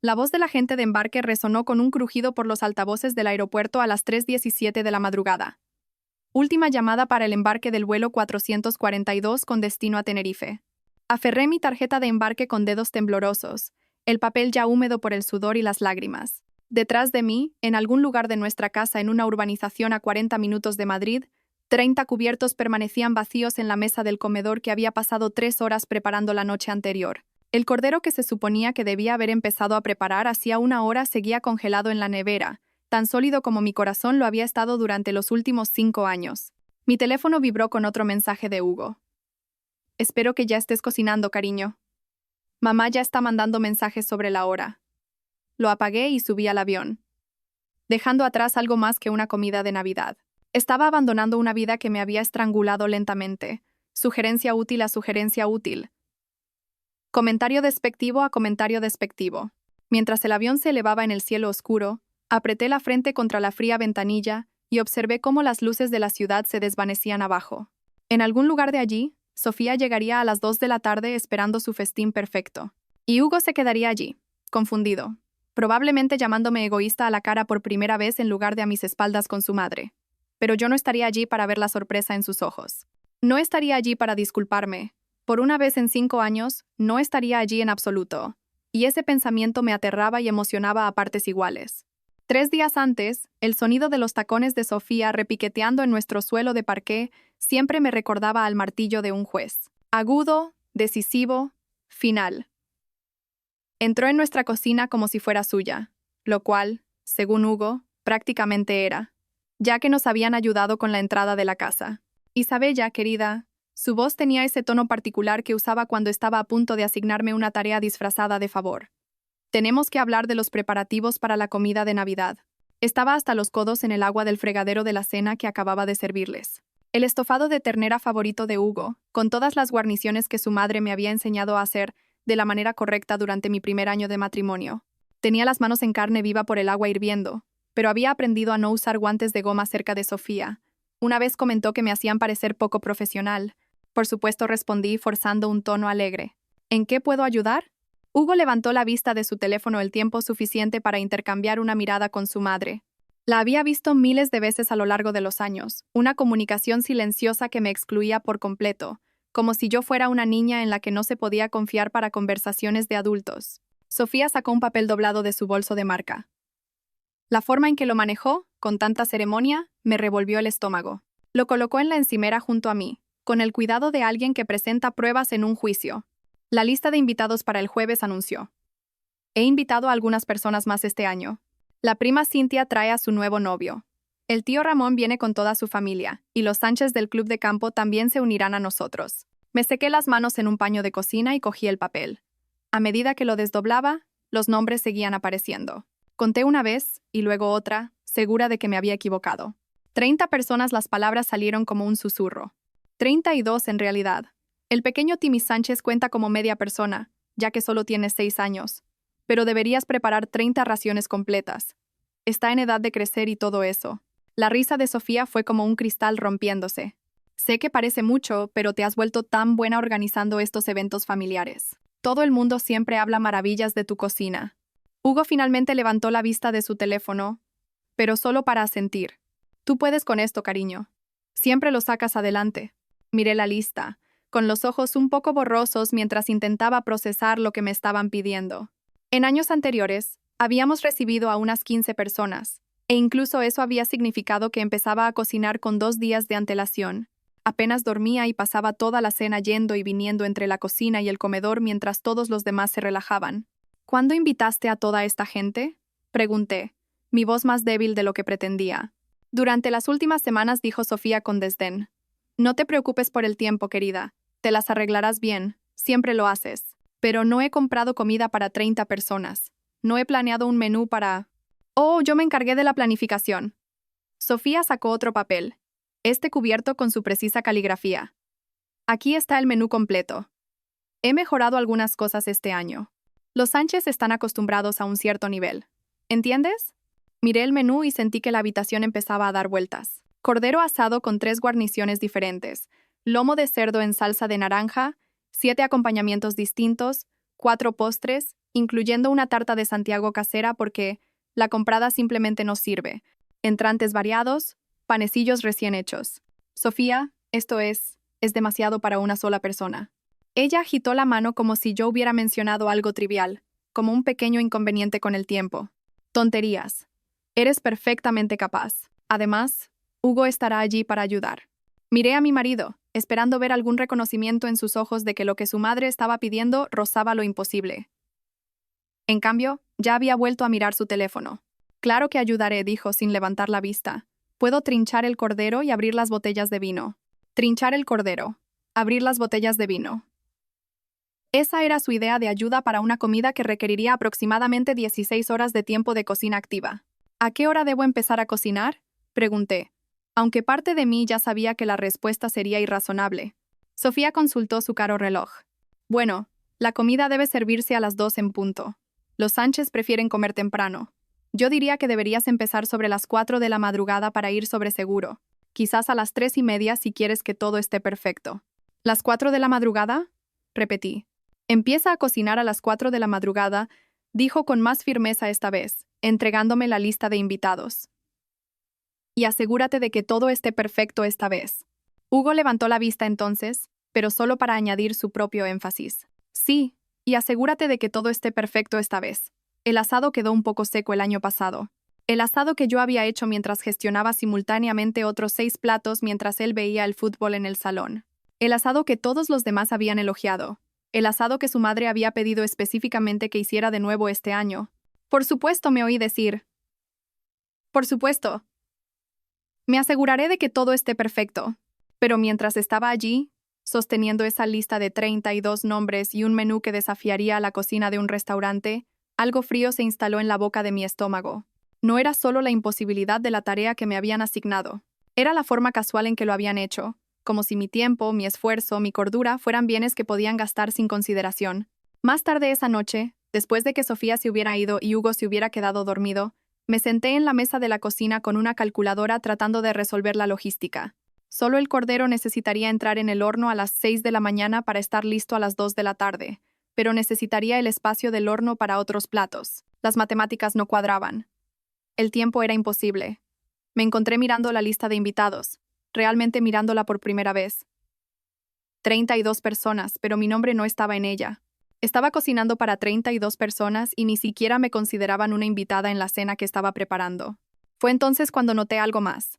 La voz del agente de embarque resonó con un crujido por los altavoces del aeropuerto a las 3:17 de la madrugada. Última llamada para el embarque del vuelo 442 con destino a Tenerife. Aferré mi tarjeta de embarque con dedos temblorosos, el papel ya húmedo por el sudor y las lágrimas. Detrás de mí, en algún lugar de nuestra casa en una urbanización a 40 minutos de Madrid, 30 cubiertos permanecían vacíos en la mesa del comedor que había pasado 3 horas preparando la noche anterior. El cordero que se suponía que debía haber empezado a preparar hacía una hora seguía congelado en la nevera, tan sólido como mi corazón lo había estado durante los últimos 5 años. Mi teléfono vibró con otro mensaje de Hugo. Espero que ya estés cocinando, cariño. Mamá ya está mandando mensajes sobre la hora. Lo apagué y subí al avión, dejando atrás algo más que una comida de Navidad. Estaba abandonando una vida que me había estrangulado lentamente. Sugerencia útil a sugerencia útil. Comentario despectivo a comentario despectivo. Mientras el avión se elevaba en el cielo oscuro, apreté la frente contra la fría ventanilla y observé cómo las luces de la ciudad se desvanecían abajo. En algún lugar de allí, Sofía llegaría a las 2 de la tarde esperando su festín perfecto. Y Hugo se quedaría allí, confundido, probablemente llamándome egoísta a la cara por primera vez en lugar de a mis espaldas con su madre. Pero yo no estaría allí para ver la sorpresa en sus ojos. No estaría allí para disculparme. Por una vez en 5 años, no estaría allí en absoluto. Y ese pensamiento me aterraba y emocionaba a partes iguales. 3 días antes, el sonido de los tacones de Sofía repiqueteando en nuestro suelo de parqué siempre me recordaba al martillo de un juez. Agudo, decisivo, final. Entró en nuestra cocina como si fuera suya, lo cual, según Hugo, prácticamente era, ya que nos habían ayudado con la entrada de la casa. Isabella, querida, su voz tenía ese tono particular que usaba cuando estaba a punto de asignarme una tarea disfrazada de favor. Tenemos que hablar de los preparativos para la comida de Navidad. Estaba hasta los codos en el agua del fregadero de la cena que acababa de servirles. El estofado de ternera favorito de Hugo, con todas las guarniciones que su madre me había enseñado a hacer de la manera correcta durante mi primer año de matrimonio. Tenía las manos en carne viva por el agua hirviendo, pero había aprendido a no usar guantes de goma cerca de Sofía. Una vez comentó que me hacían parecer poco profesional. Por supuesto respondí forzando un tono alegre. ¿En qué puedo ayudar? Hugo levantó la vista de su teléfono el tiempo suficiente para intercambiar una mirada con su madre. La había visto miles de veces a lo largo de los años, una comunicación silenciosa que me excluía por completo, como si yo fuera una niña en la que no se podía confiar para conversaciones de adultos. Sofía sacó un papel doblado de su bolso de marca. La forma en que lo manejó, con tanta ceremonia, me revolvió el estómago. Lo colocó en la encimera junto a mí, con el cuidado de alguien que presenta pruebas en un juicio. La lista de invitados para el jueves anunció. He invitado a algunas personas más este año. La prima Cintia trae a su nuevo novio. El tío Ramón viene con toda su familia, y los Sánchez del club de campo también se unirán a nosotros. Me sequé las manos en un paño de cocina y cogí el papel. A medida que lo desdoblaba, los nombres seguían apareciendo. Conté una vez, y luego otra, segura de que me había equivocado. 30 personas, las palabras salieron como un susurro. 32 en realidad. El pequeño Timmy Sánchez cuenta como media persona, ya que solo tiene 6 años. Pero deberías preparar 30 raciones completas. Está en edad de crecer y todo eso. La risa de Sofía fue como un cristal rompiéndose. Sé que parece mucho, pero te has vuelto tan buena organizando estos eventos familiares. Todo el mundo siempre habla maravillas de tu cocina. Hugo finalmente levantó la vista de su teléfono, pero solo para asentir. Tú puedes con esto, cariño. Siempre lo sacas adelante. Miré la lista, con los ojos un poco borrosos mientras intentaba procesar lo que me estaban pidiendo. En años anteriores, habíamos recibido a unas 15 personas, e incluso eso había significado que empezaba a cocinar con 2 días de antelación. Apenas dormía y pasaba toda la cena yendo y viniendo entre la cocina y el comedor mientras todos los demás se relajaban. ¿Cuándo invitaste a toda esta gente?, pregunté, mi voz más débil de lo que pretendía. Durante las últimas semanas, dijo Sofía con desdén. No te preocupes por el tiempo, querida. Te las arreglarás bien. Siempre lo haces. Pero no he comprado comida para 30 personas. No he planeado un menú para... Oh, yo me encargué de la planificación. Sofía sacó otro papel, este cubierto con su precisa caligrafía. Aquí está el menú completo. He mejorado algunas cosas este año. Los Sánchez están acostumbrados a un cierto nivel. ¿Entiendes? Miré el menú y sentí que la habitación empezaba a dar vueltas. Cordero asado con 3 guarniciones diferentes, lomo de cerdo en salsa de naranja, 7 acompañamientos distintos, 4 postres, incluyendo una tarta de Santiago casera porque la comprada simplemente no sirve, entrantes variados, panecillos recién hechos. Sofía, esto es demasiado para una sola persona. Ella agitó la mano como si yo hubiera mencionado algo trivial, como un pequeño inconveniente con el tiempo. Tonterías. Eres perfectamente capaz. Además, Hugo estará allí para ayudar. Miré a mi marido, esperando ver algún reconocimiento en sus ojos de que lo que su madre estaba pidiendo rozaba lo imposible. En cambio, ya había vuelto a mirar su teléfono. Claro que ayudaré, dijo sin levantar la vista. Puedo trinchar el cordero y abrir las botellas de vino. Trinchar el cordero. Abrir las botellas de vino. Esa era su idea de ayuda para una comida que requeriría aproximadamente 16 horas de tiempo de cocina activa. ¿A qué hora debo empezar a cocinar?, pregunté, aunque parte de mí ya sabía que la respuesta sería irrazonable. Sofía consultó su caro reloj. Bueno, la comida debe servirse a las 2 en punto. Los Sánchez prefieren comer temprano. Yo diría que deberías empezar sobre las 4 de la madrugada para ir sobre seguro. Quizás a las 3:30 si quieres que todo esté perfecto. ¿Las 4 de la madrugada?, repetí. Empieza a cocinar a las 4 de la madrugada, dijo con más firmeza esta vez, entregándome la lista de invitados. Y asegúrate de que todo esté perfecto esta vez. Hugo levantó la vista entonces, pero solo para añadir su propio énfasis. Sí, y asegúrate de que todo esté perfecto esta vez. El asado quedó un poco seco el año pasado. El asado que yo había hecho mientras gestionaba simultáneamente otros 6 platos mientras él veía el fútbol en el salón. El asado que todos los demás habían elogiado. El asado que su madre había pedido específicamente que hiciera de nuevo este año. Por supuesto, me oí decir. Por supuesto. Me aseguraré de que todo esté perfecto. Pero mientras estaba allí, sosteniendo esa lista de 32 nombres y un menú que desafiaría a la cocina de un restaurante, algo frío se instaló en la boca de mi estómago. No era solo la imposibilidad de la tarea que me habían asignado. Era la forma casual en que lo habían hecho. Como si mi tiempo, mi esfuerzo, mi cordura fueran bienes que podían gastar sin consideración. Más tarde esa noche, después de que Sofía se hubiera ido y Hugo se hubiera quedado dormido, me senté en la mesa de la cocina con una calculadora tratando de resolver la logística. Solo el cordero necesitaría entrar en el horno a las 6 de la mañana para estar listo a las 2 de la tarde, pero necesitaría el espacio del horno para otros platos. Las matemáticas no cuadraban. El tiempo era imposible. Me encontré mirando la lista de invitados, realmente mirándola por primera vez. 32 personas, pero mi nombre no estaba en ella. Estaba cocinando para 32 personas y ni siquiera me consideraban una invitada en la cena que estaba preparando. Fue entonces cuando noté algo más.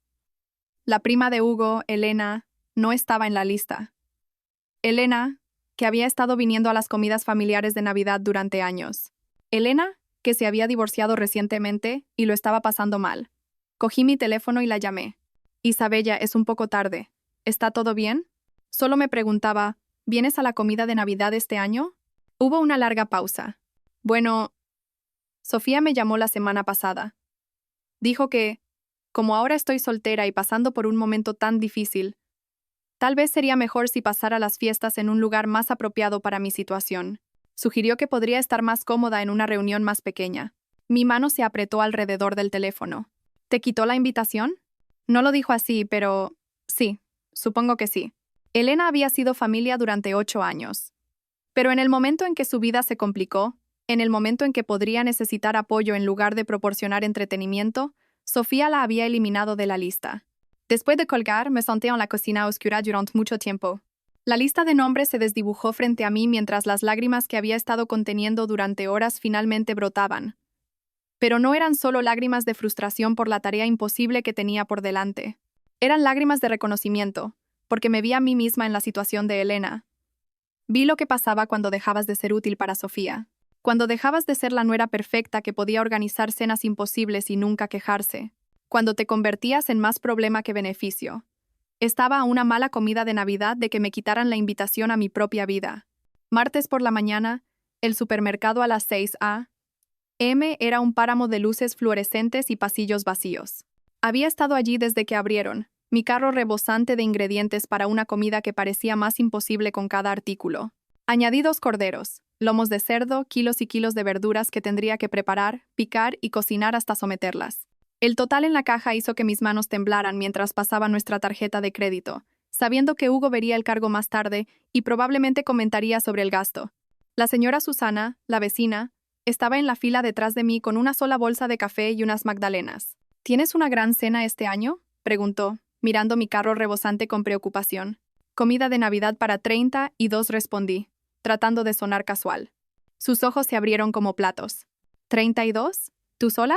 La prima de Hugo, Elena, no estaba en la lista. Elena, que había estado viniendo a las comidas familiares de Navidad durante años. Elena, que se había divorciado recientemente y lo estaba pasando mal. Cogí mi teléfono y la llamé. Isabella, es un poco tarde. ¿Está todo bien? Solo me preguntaba, ¿vienes a la comida de Navidad este año? Hubo una larga pausa. Bueno, Sofía me llamó la semana pasada. Dijo que, como ahora estoy soltera y pasando por un momento tan difícil, tal vez sería mejor si pasara las fiestas en un lugar más apropiado para mi situación. Sugirió que podría estar más cómoda en una reunión más pequeña. Mi mano se apretó alrededor del teléfono. ¿Te quitó la invitación? No lo dijo así, pero sí, supongo que sí. Elena había sido familia durante 8 años. Pero en el momento en que su vida se complicó, en el momento en que podría necesitar apoyo en lugar de proporcionar entretenimiento, Sofía la había eliminado de la lista. Después de colgar, me senté en la cocina oscura durante mucho tiempo. La lista de nombres se desdibujó frente a mí mientras las lágrimas que había estado conteniendo durante horas finalmente brotaban. Pero no eran solo lágrimas de frustración por la tarea imposible que tenía por delante. Eran lágrimas de reconocimiento, porque me vi a mí misma en la situación de Elena. Vi lo que pasaba cuando dejabas de ser útil para Sofía. Cuando dejabas de ser la nuera perfecta que podía organizar cenas imposibles y nunca quejarse. Cuando te convertías en más problema que beneficio. Estaba a una mala comida de Navidad de que me quitaran la invitación a mi propia vida. Martes por la mañana, el supermercado a las 6 a.m. era un páramo de luces fluorescentes y pasillos vacíos. Había estado allí desde que abrieron, mi carro rebosante de ingredientes para una comida que parecía más imposible con cada artículo. Añadidos corderos, lomos de cerdo, kilos y kilos de verduras que tendría que preparar, picar y cocinar hasta someterlas. El total en la caja hizo que mis manos temblaran mientras pasaba nuestra tarjeta de crédito, sabiendo que Hugo vería el cargo más tarde y probablemente comentaría sobre el gasto. La señora Susana, la vecina, estaba en la fila detrás de mí con una sola bolsa de café y unas magdalenas. ¿Tienes una gran cena este año?, preguntó, mirando mi carro rebosante con preocupación. Comida de Navidad para 32, respondí, tratando de sonar casual. Sus ojos se abrieron como platos. ¿32? ¿Tú sola?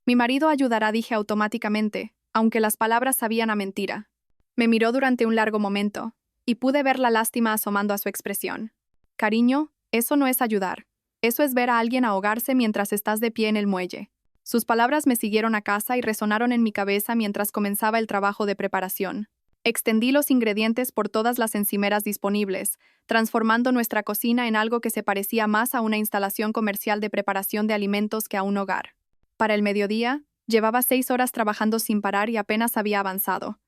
Mi marido ayudará, dije automáticamente, aunque las palabras sabían a mentira. Me miró durante un largo momento, y pude ver la lástima asomando a su expresión. Cariño, eso no es ayudar. Eso es ver a alguien ahogarse mientras estás de pie en el muelle. Sus palabras me siguieron a casa y resonaron en mi cabeza mientras comenzaba el trabajo de preparación. Extendí los ingredientes por todas las encimeras disponibles, transformando nuestra cocina en algo que se parecía más a una instalación comercial de preparación de alimentos que a un hogar. Para el mediodía, llevaba 6 horas trabajando sin parar y apenas había avanzado.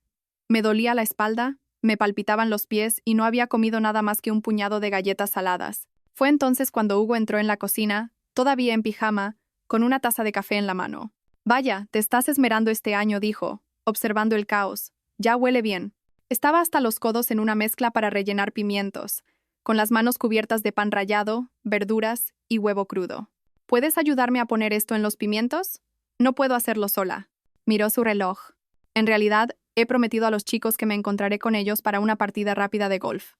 Me dolía la espalda, me palpitaban los pies y no había comido nada más que un puñado de galletas saladas. Fue entonces cuando Hugo entró en la cocina, todavía en pijama, con una taza de café en la mano. «Vaya, te estás esmerando este año», dijo, observando el caos. «Ya huele bien». Estaba hasta los codos en una mezcla para rellenar pimientos, con las manos cubiertas de pan rallado, verduras y huevo crudo. «¿Puedes ayudarme a poner esto en los pimientos?» «No puedo hacerlo sola». Miró su reloj. «En realidad, he prometido a los chicos que me encontraré con ellos para una partida rápida de golf.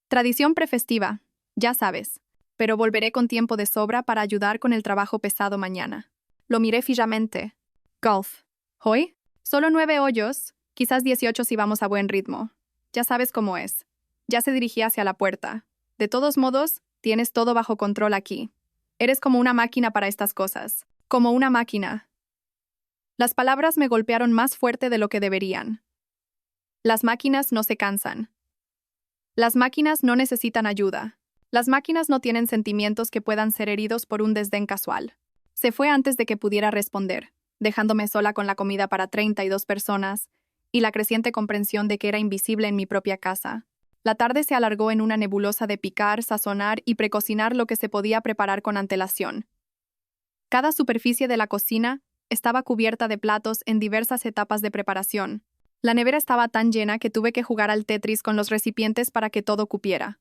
Tradición prefestiva, ya sabes. Pero volveré con tiempo de sobra para ayudar con el trabajo pesado mañana». Lo miré fijamente. «Golf. ¿Hoy? Solo 9 hoyos, quizás 18 si vamos a buen ritmo. Ya sabes cómo es». Ya se dirigía hacia la puerta. «De todos modos, tienes todo bajo control aquí. Eres como una máquina para estas cosas. Como una máquina». Las palabras me golpearon más fuerte de lo que deberían. Las máquinas no se cansan. Las máquinas no necesitan ayuda. Las máquinas no tienen sentimientos que puedan ser heridos por un desdén casual. Se fue antes de que pudiera responder, dejándome sola con la comida para 32 personas y la creciente comprensión de que era invisible en mi propia casa. La tarde se alargó en una nebulosa de picar, sazonar y precocinar lo que se podía preparar con antelación. Cada superficie de la cocina estaba cubierta de platos en diversas etapas de preparación. La nevera estaba tan llena que tuve que jugar al Tetris con los recipientes para que todo cupiera.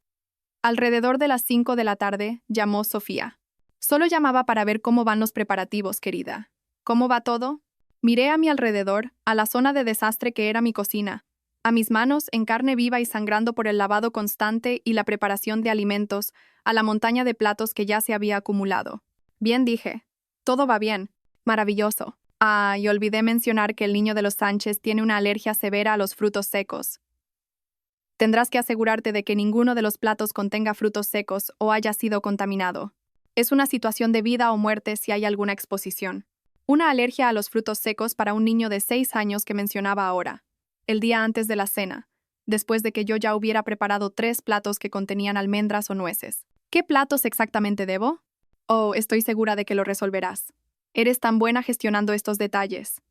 Alrededor de las 5 de la tarde, llamó Sofía. «Solo llamaba para ver cómo van los preparativos, querida». «¿Cómo va todo?» Miré a mi alrededor, a la zona de desastre que era mi cocina, a mis manos en carne viva y sangrando por el lavado constante y la preparación de alimentos, a la montaña de platos que ya se había acumulado. «Bien», dije. «Todo va bien. Maravilloso. Ah, y olvidé mencionar que el niño de los Sánchez tiene una alergia severa a los frutos secos. Tendrás que asegurarte de que ninguno de los platos contenga frutos secos o haya sido contaminado. Es una situación de vida o muerte si hay alguna exposición». Una alergia a los frutos secos para un niño de 6 años que mencionaba ahora. El día antes de la cena, después de que yo ya hubiera preparado 3 platos que contenían almendras o nueces. «¿Qué platos exactamente debo?» «Oh, estoy segura de que lo resolverás. Eres tan buena gestionando estos detalles».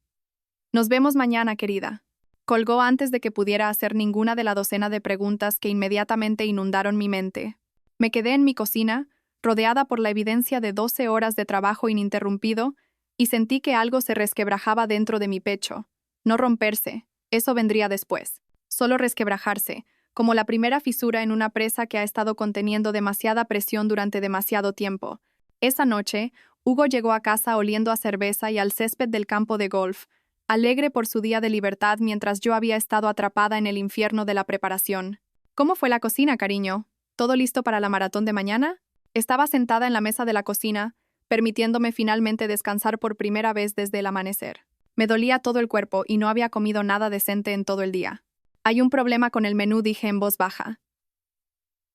«Nos vemos mañana, querida». Colgó antes de que pudiera hacer ninguna de la docena de preguntas que inmediatamente inundaron mi mente. Me quedé en mi cocina, rodeada por la evidencia de 12 horas de trabajo ininterrumpido, y sentí que algo se resquebrajaba dentro de mi pecho. No romperse, eso vendría después. Solo resquebrajarse, como la primera fisura en una presa que ha estado conteniendo demasiada presión durante demasiado tiempo. Esa noche, Hugo llegó a casa oliendo a cerveza y al césped del campo de golf, alegre por su día de libertad mientras yo había estado atrapada en el infierno de la preparación. «¿Cómo fue la cocina, cariño? ¿Todo listo para la maratón de mañana?» Estaba sentada en la mesa de la cocina, permitiéndome finalmente descansar por primera vez desde el amanecer. Me dolía todo el cuerpo y no había comido nada decente en todo el día. «Hay un problema con el menú», dije en voz baja.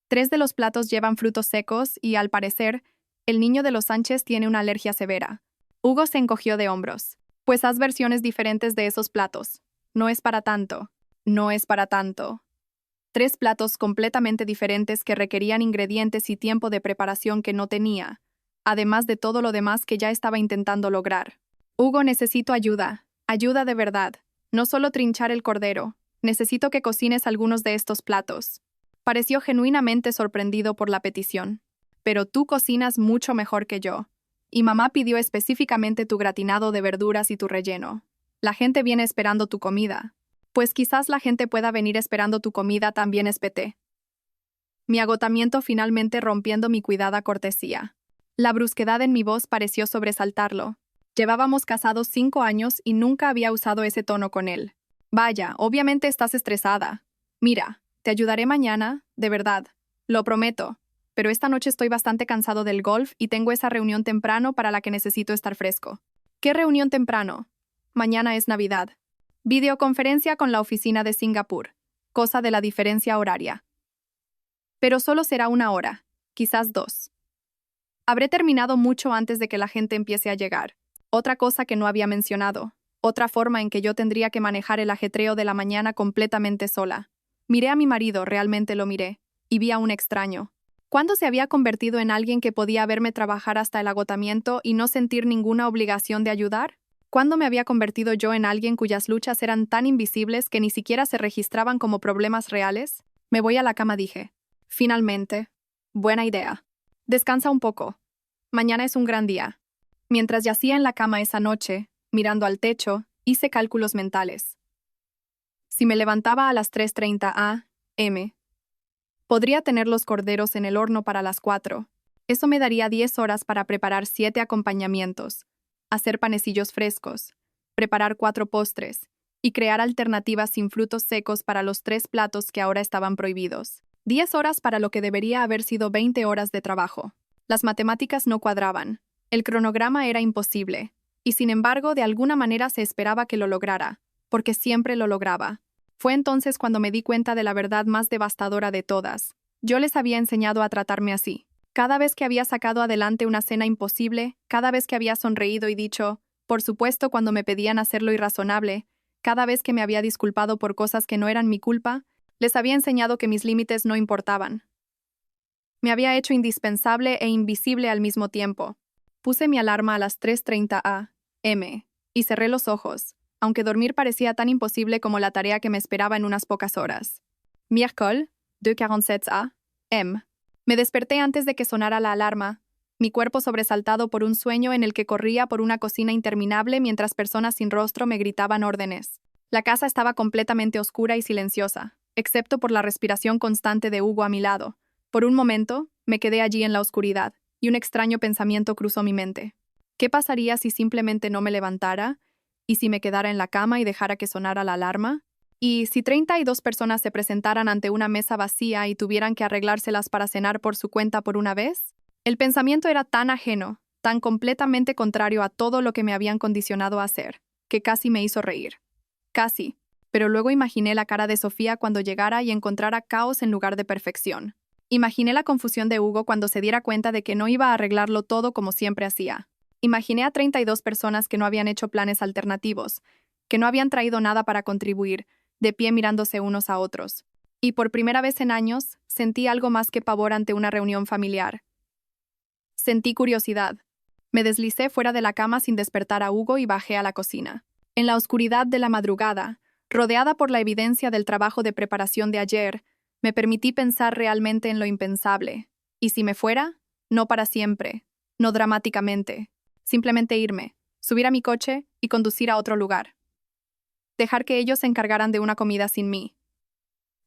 3 de los platos llevan frutos secos y, al parecer, el niño de los Sánchez tiene una alergia severa. Hugo se encogió de hombros. «Pues haz versiones diferentes de esos platos. No es para tanto. No es para tanto». 3 platos completamente diferentes que requerían ingredientes y tiempo de preparación que no tenía, además de todo lo demás que ya estaba intentando lograr. «Hugo, necesito ayuda. Ayuda de verdad. No solo trinchar el cordero. Necesito que cocines algunos de estos platos». Pareció genuinamente sorprendido por la petición. «Pero tú cocinas mucho mejor que yo. Y mamá pidió específicamente tu gratinado de verduras y tu relleno. La gente viene esperando tu comida». «Pues quizás la gente pueda venir esperando tu comida también», espeté. mi agotamiento finalmente rompiendo mi cuidada cortesía. La brusquedad en mi voz pareció sobresaltarlo. Llevábamos casados 5 años y nunca había usado ese tono con él. Vaya, obviamente estás estresada. Mira, te ayudaré mañana, de verdad. Lo prometo. Pero esta noche estoy bastante cansado del golf y tengo esa reunión temprano para la que necesito estar fresco. ¿Qué reunión temprano? Mañana es Navidad. Videoconferencia con la oficina de Singapur. Cosa de la diferencia horaria. Pero solo será 1 hora, quizás 2. Habré terminado mucho antes de que la gente empiece a llegar. Otra cosa que no había mencionado. Otra forma en que yo tendría que manejar el ajetreo de la mañana completamente sola. Miré a mi marido, realmente lo miré, y vi a un extraño. ¿Cuándo se había convertido en alguien que podía verme trabajar hasta el agotamiento y no sentir ninguna obligación de ayudar? ¿Cuándo me había convertido yo en alguien cuyas luchas eran tan invisibles que ni siquiera se registraban como problemas reales? Me voy a la cama, dije. Finalmente. Buena idea. Descansa un poco. Mañana es un gran día. Mientras yacía en la cama esa noche, mirando al techo, hice cálculos mentales. Si me levantaba a las 3:30 a.m., podría tener los corderos en el horno para las 4. Eso me daría 10 horas para preparar 7 acompañamientos, hacer panecillos frescos, preparar 4 postres y crear alternativas sin frutos secos para los 3 platos que ahora estaban prohibidos. 10 horas para lo que debería haber sido 20 horas de trabajo. Las matemáticas no cuadraban. El cronograma era imposible. Y sin embargo, de alguna manera se esperaba que lo lograra, porque siempre lo lograba. Fue entonces cuando me di cuenta de la verdad más devastadora de todas. Yo les había enseñado a tratarme así. Cada vez que había sacado adelante una cena imposible, cada vez que había sonreído y dicho, por supuesto cuando me pedían hacerlo irrazonable, cada vez que me había disculpado por cosas que no eran mi culpa, les había enseñado que mis límites no importaban. Me había hecho indispensable e invisible al mismo tiempo. Puse mi alarma a las 3:30 a.m. y cerré los ojos, aunque dormir parecía tan imposible como la tarea que me esperaba en unas pocas horas. Miércoles, 2:47 a.m. Me desperté antes de que sonara la alarma, mi cuerpo sobresaltado por un sueño en el que corría por una cocina interminable mientras personas sin rostro me gritaban órdenes. La casa estaba completamente oscura y silenciosa, excepto por la respiración constante de Hugo a mi lado. Por un momento, me quedé allí en la oscuridad, y un extraño pensamiento cruzó mi mente. ¿Qué pasaría si simplemente no me levantara? ¿Y si me quedara en la cama y dejara que sonara la alarma? ¿Y si 32 personas se presentaran ante una mesa vacía y tuvieran que arreglárselas para cenar por su cuenta por una vez? El pensamiento era tan ajeno, tan completamente contrario a todo lo que me habían condicionado a hacer, que casi me hizo reír. Casi. Pero luego imaginé la cara de Sofía cuando llegara y encontrara caos en lugar de perfección. Imaginé la confusión de Hugo cuando se diera cuenta de que no iba a arreglarlo todo como siempre hacía. Imaginé a 32 personas que no habían hecho planes alternativos, que no habían traído nada para contribuir, de pie mirándose unos a otros. Y por primera vez en años, sentí algo más que pavor ante una reunión familiar. Sentí curiosidad. Me deslicé fuera de la cama sin despertar a Hugo y bajé a la cocina. En la oscuridad de la madrugada, rodeada por la evidencia del trabajo de preparación de ayer, me permití pensar realmente en lo impensable. ¿Y si me fuera? No para siempre, no dramáticamente. Simplemente irme, subir a mi coche y conducir a otro lugar. Dejar que ellos se encargaran de una comida sin mí.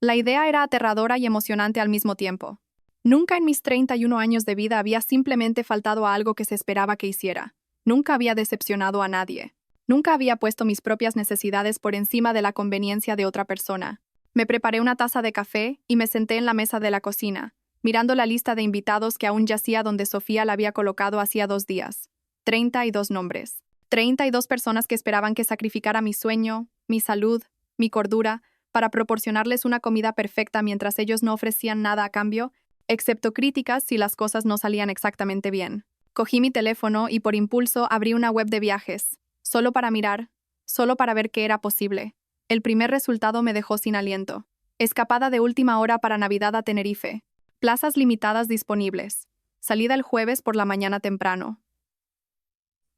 La idea era aterradora y emocionante al mismo tiempo. Nunca en mis 31 años de vida había simplemente faltado a algo que se esperaba que hiciera. Nunca había decepcionado a nadie. Nunca había puesto mis propias necesidades por encima de la conveniencia de otra persona. Me preparé una taza de café y me senté en la mesa de la cocina, mirando la lista de invitados que aún yacía donde Sofía la había colocado hacía 2 días. 32 nombres. 32 personas que esperaban que sacrificara mi sueño, mi salud, mi cordura, para proporcionarles una comida perfecta mientras ellos no ofrecían nada a cambio, excepto críticas si las cosas no salían exactamente bien. Cogí mi teléfono y por impulso abrí una web de viajes, solo para mirar, solo para ver qué era posible. El primer resultado me dejó sin aliento. Escapada de última hora para Navidad a Tenerife. Plazas limitadas disponibles. Salida el jueves por la mañana temprano.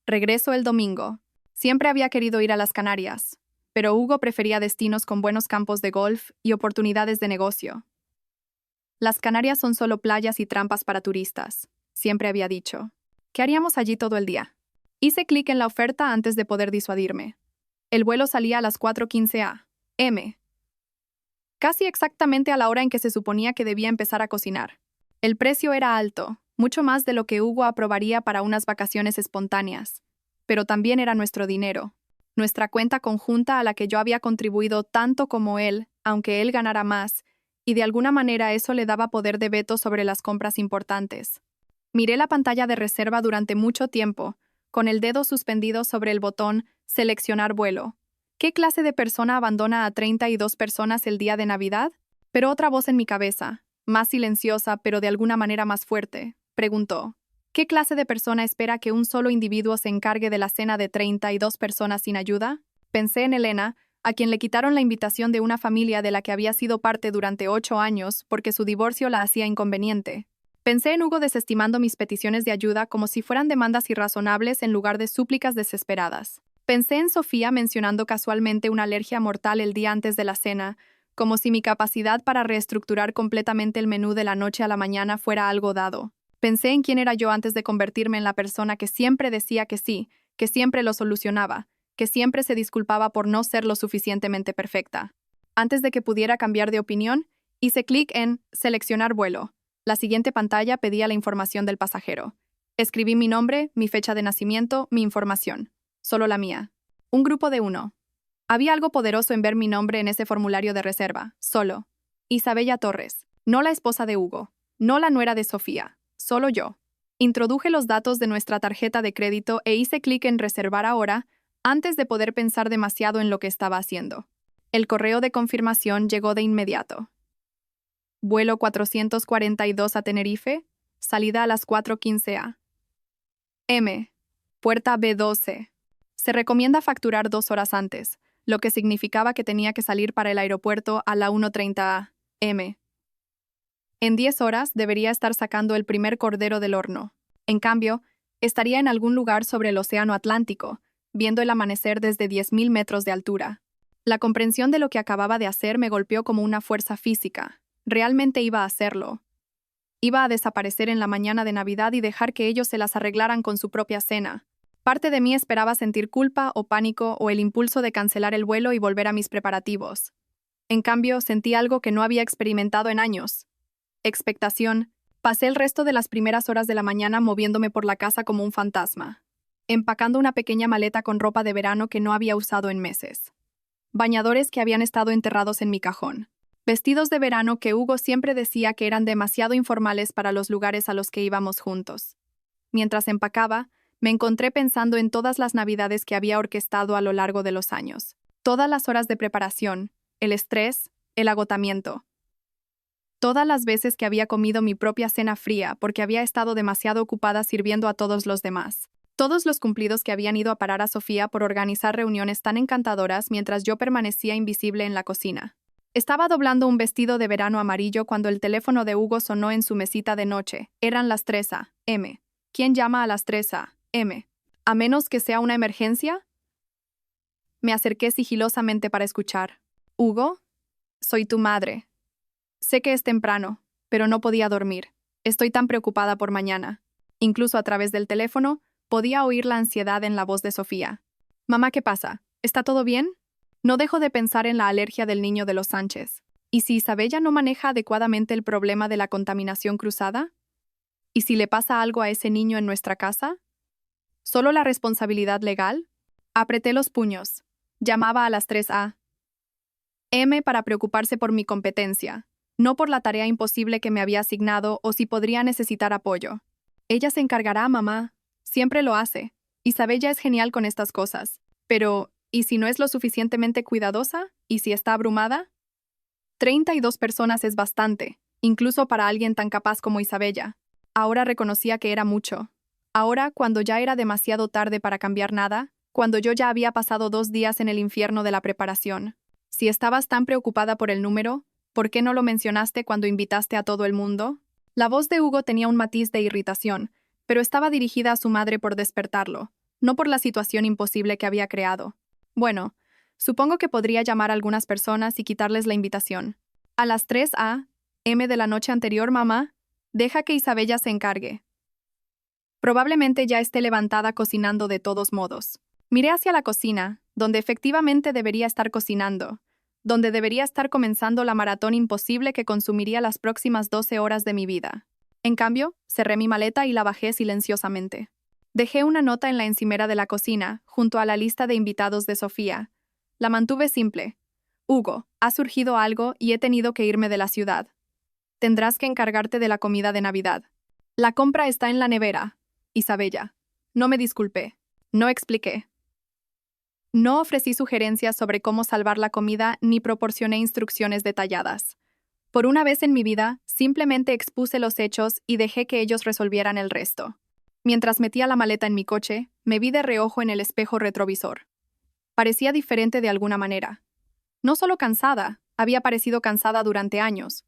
Regreso el domingo. Siempre había querido ir a las Canarias, pero Hugo prefería destinos con buenos campos de golf y oportunidades de negocio. Las Canarias son solo playas y trampas para turistas, siempre había dicho. ¿Qué haríamos allí todo el día? Hice clic en la oferta antes de poder disuadirme. El vuelo salía a las 4:15 a.m. casi exactamente a la hora en que se suponía que debía empezar a cocinar. El precio era alto, mucho más de lo que Hugo aprobaría para unas vacaciones espontáneas. Pero también era nuestro dinero, nuestra cuenta conjunta a la que yo había contribuido tanto como él, aunque él ganara más, y de alguna manera eso le daba poder de veto sobre las compras importantes. Miré la pantalla de reserva durante mucho tiempo, con el dedo suspendido sobre el botón Seleccionar vuelo. ¿Qué clase de persona abandona a 32 personas el día de Navidad? Pero otra voz en mi cabeza, más silenciosa pero de alguna manera más fuerte, preguntó: ¿qué clase de persona espera que un solo individuo se encargue de la cena de 32 personas sin ayuda? Pensé en Elena, a quien le quitaron la invitación de una familia de la que había sido parte durante 8 años porque su divorcio la hacía inconveniente. Pensé en Hugo desestimando mis peticiones de ayuda como si fueran demandas irrazonables en lugar de súplicas desesperadas. Pensé en Sofía mencionando casualmente una alergia mortal el día antes de la cena, como si mi capacidad para reestructurar completamente el menú de la noche a la mañana fuera algo dado. Pensé en quién era yo antes de convertirme en la persona que siempre decía que sí, que siempre lo solucionaba, que siempre se disculpaba por no ser lo suficientemente perfecta. Antes de que pudiera cambiar de opinión, hice clic en Seleccionar vuelo. La siguiente pantalla pedía la información del pasajero. Escribí mi nombre, mi fecha de nacimiento, mi información. Solo la mía. Un grupo de 1. Había algo poderoso en ver mi nombre en ese formulario de reserva. Solo. Isabella Torres. No la esposa de Hugo. No la nuera de Sofía. Solo yo. Introduje los datos de nuestra tarjeta de crédito e hice clic en Reservar ahora, antes de poder pensar demasiado en lo que estaba haciendo. El correo de confirmación llegó de inmediato. Vuelo 442 a Tenerife, salida a las 4:15 a.m. Puerta B12. Se recomienda facturar 2 horas antes, lo que significaba que tenía que salir para el aeropuerto a la 1:30 a.m. En 10 horas debería estar sacando el primer cordero del horno. En cambio, estaría en algún lugar sobre el Océano Atlántico, viendo el amanecer desde 10.000 metros de altura. La comprensión de lo que acababa de hacer me golpeó como una fuerza física. Realmente iba a hacerlo. Iba a desaparecer en la mañana de Navidad y dejar que ellos se las arreglaran con su propia cena. Parte de mí esperaba sentir culpa o pánico o el impulso de cancelar el vuelo y volver a mis preparativos. En cambio, sentí algo que no había experimentado en años. Expectación. Pasé el resto de las primeras horas de la mañana moviéndome por la casa como un fantasma, empacando una pequeña maleta con ropa de verano que no había usado en meses. Bañadores que habían estado enterrados en mi cajón. Vestidos de verano que Hugo siempre decía que eran demasiado informales para los lugares a los que íbamos juntos. Mientras empacaba, me encontré pensando en todas las navidades que había orquestado a lo largo de los años. Todas las horas de preparación, el estrés, el agotamiento. Todas las veces que había comido mi propia cena fría porque había estado demasiado ocupada sirviendo a todos los demás. Todos los cumplidos que habían ido a parar a Sofía por organizar reuniones tan encantadoras mientras yo permanecía invisible en la cocina. Estaba doblando un vestido de verano amarillo cuando el teléfono de Hugo sonó en su mesita de noche. Eran las 3 a.m. ¿Quién llama a las 3 a.m.? ¿A menos que sea una emergencia? Me acerqué sigilosamente para escuchar. ¿Hugo? Soy tu madre. Sé que es temprano, pero no podía dormir. Estoy tan preocupada por mañana. Incluso a través del teléfono, podía oír la ansiedad en la voz de Sofía. Mamá, ¿qué pasa? ¿Está todo bien? No dejo de pensar en la alergia del niño de los Sánchez. ¿Y si Isabella no maneja adecuadamente el problema de la contaminación cruzada? ¿Y si le pasa algo a ese niño en nuestra casa? ¿Solo la responsabilidad legal? Apreté los puños. Llamaba a las 3 a.m. para preocuparse por mi competencia, no por la tarea imposible que me había asignado o si podría necesitar apoyo. Ella se encargará, mamá. Siempre lo hace. Isabella es genial con estas cosas. Pero, ¿y si no es lo suficientemente cuidadosa? ¿Y si está abrumada? 32 personas es bastante, incluso para alguien tan capaz como Isabella. Ahora reconocía que era mucho. Ahora, cuando ya era demasiado tarde para cambiar nada, cuando yo ya había pasado 2 días en el infierno de la preparación. Si estabas tan preocupada por el número, ¿por qué no lo mencionaste cuando invitaste a todo el mundo? La voz de Hugo tenía un matiz de irritación, pero estaba dirigida a su madre por despertarlo, no por la situación imposible que había creado. Bueno, supongo que podría llamar a algunas personas y quitarles la invitación. A las 3 a.m. de la noche anterior, mamá, deja que Isabella se encargue. Probablemente ya esté levantada cocinando de todos modos. Miré hacia la cocina, donde efectivamente debería estar cocinando, donde debería estar comenzando la maratón imposible que consumiría las próximas 12 horas de mi vida. En cambio, cerré mi maleta y la bajé silenciosamente. Dejé una nota en la encimera de la cocina, junto a la lista de invitados de Sofía. La mantuve simple. Hugo, ha surgido algo y he tenido que irme de la ciudad. Tendrás que encargarte de la comida de Navidad. La compra está en la nevera. Isabella. No me disculpé. No expliqué. No ofrecí sugerencias sobre cómo salvar la comida ni proporcioné instrucciones detalladas. Por una vez en mi vida, simplemente expuse los hechos y dejé que ellos resolvieran el resto. Mientras metía la maleta en mi coche, me vi de reojo en el espejo retrovisor. Parecía diferente de alguna manera. No solo cansada, había parecido cansada durante años.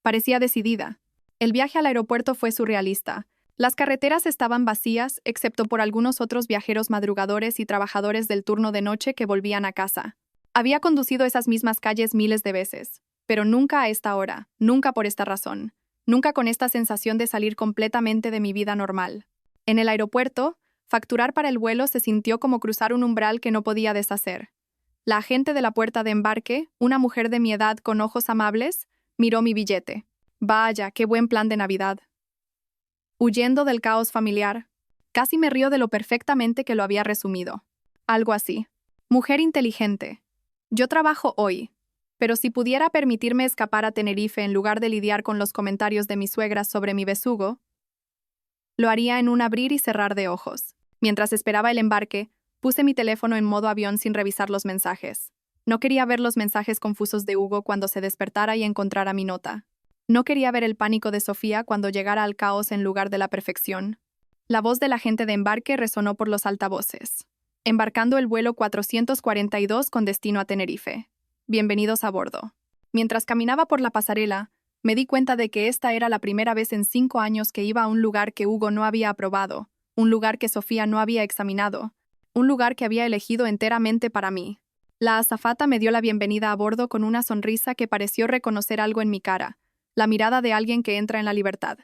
Parecía decidida. El viaje al aeropuerto fue surrealista. Las carreteras estaban vacías, excepto por algunos otros viajeros madrugadores y trabajadores del turno de noche que volvían a casa. Había conducido esas mismas calles miles de veces, pero nunca a esta hora, nunca por esta razón, nunca con esta sensación de salir completamente de mi vida normal. En el aeropuerto, facturar para el vuelo se sintió como cruzar un umbral que no podía deshacer. La agente de la puerta de embarque, una mujer de mi edad con ojos amables, miró mi billete. Vaya, qué buen plan de Navidad. Huyendo del caos familiar, casi me río de lo perfectamente que lo había resumido. Algo así. Mujer inteligente. Yo trabajo hoy, pero si pudiera permitirme escapar a Tenerife en lugar de lidiar con los comentarios de mi suegra sobre mi besugo, lo haría en un abrir y cerrar de ojos. Mientras esperaba el embarque, puse mi teléfono en modo avión sin revisar los mensajes. No quería ver los mensajes confusos de Hugo cuando se despertara y encontrara mi nota. No quería ver el pánico de Sofía cuando llegara al caos en lugar de la perfección. La voz del agente de embarque resonó por los altavoces. Embarcando el vuelo 442 con destino a Tenerife. Bienvenidos a bordo. Mientras caminaba por la pasarela, me di cuenta de que esta era la primera vez en 5 años que iba a un lugar que Hugo no había aprobado, un lugar que Sofía no había examinado, un lugar que había elegido enteramente para mí. La azafata me dio la bienvenida a bordo con una sonrisa que pareció reconocer algo en mi cara, la mirada de alguien que entra en la libertad.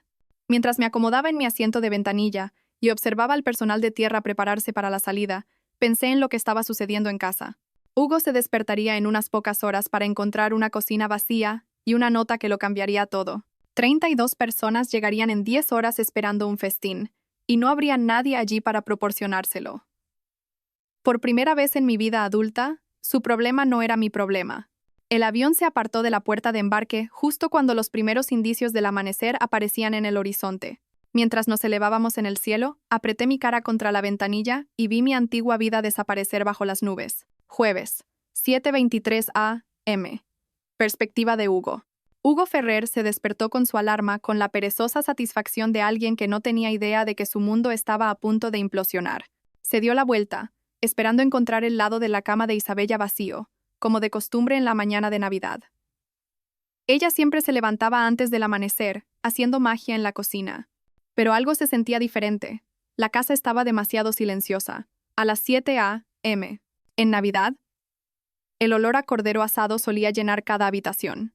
Mientras me acomodaba en mi asiento de ventanilla y observaba al personal de tierra prepararse para la salida, pensé en lo que estaba sucediendo en casa. Hugo se despertaría en unas pocas horas para encontrar una cocina vacía y una nota que lo cambiaría todo. 32 personas llegarían en 10 horas esperando un festín, y no habría nadie allí para proporcionárselo. Por primera vez en mi vida adulta, su problema no era mi problema. El avión se apartó de la puerta de embarque justo cuando los primeros indicios del amanecer aparecían en el horizonte. Mientras nos elevábamos en el cielo, apreté mi cara contra la ventanilla y vi mi antigua vida desaparecer bajo las nubes. Jueves, 7:23 a.m. Perspectiva de Hugo. Hugo Ferrer se despertó con su alarma con la perezosa satisfacción de alguien que no tenía idea de que su mundo estaba a punto de implosionar. Se dio la vuelta, esperando encontrar el lado de la cama de Isabella vacío, como de costumbre en la mañana de Navidad. Ella siempre se levantaba antes del amanecer, haciendo magia en la cocina. Pero algo se sentía diferente. La casa estaba demasiado silenciosa. A las 7 a.m. En Navidad, el olor a cordero asado solía llenar cada habitación.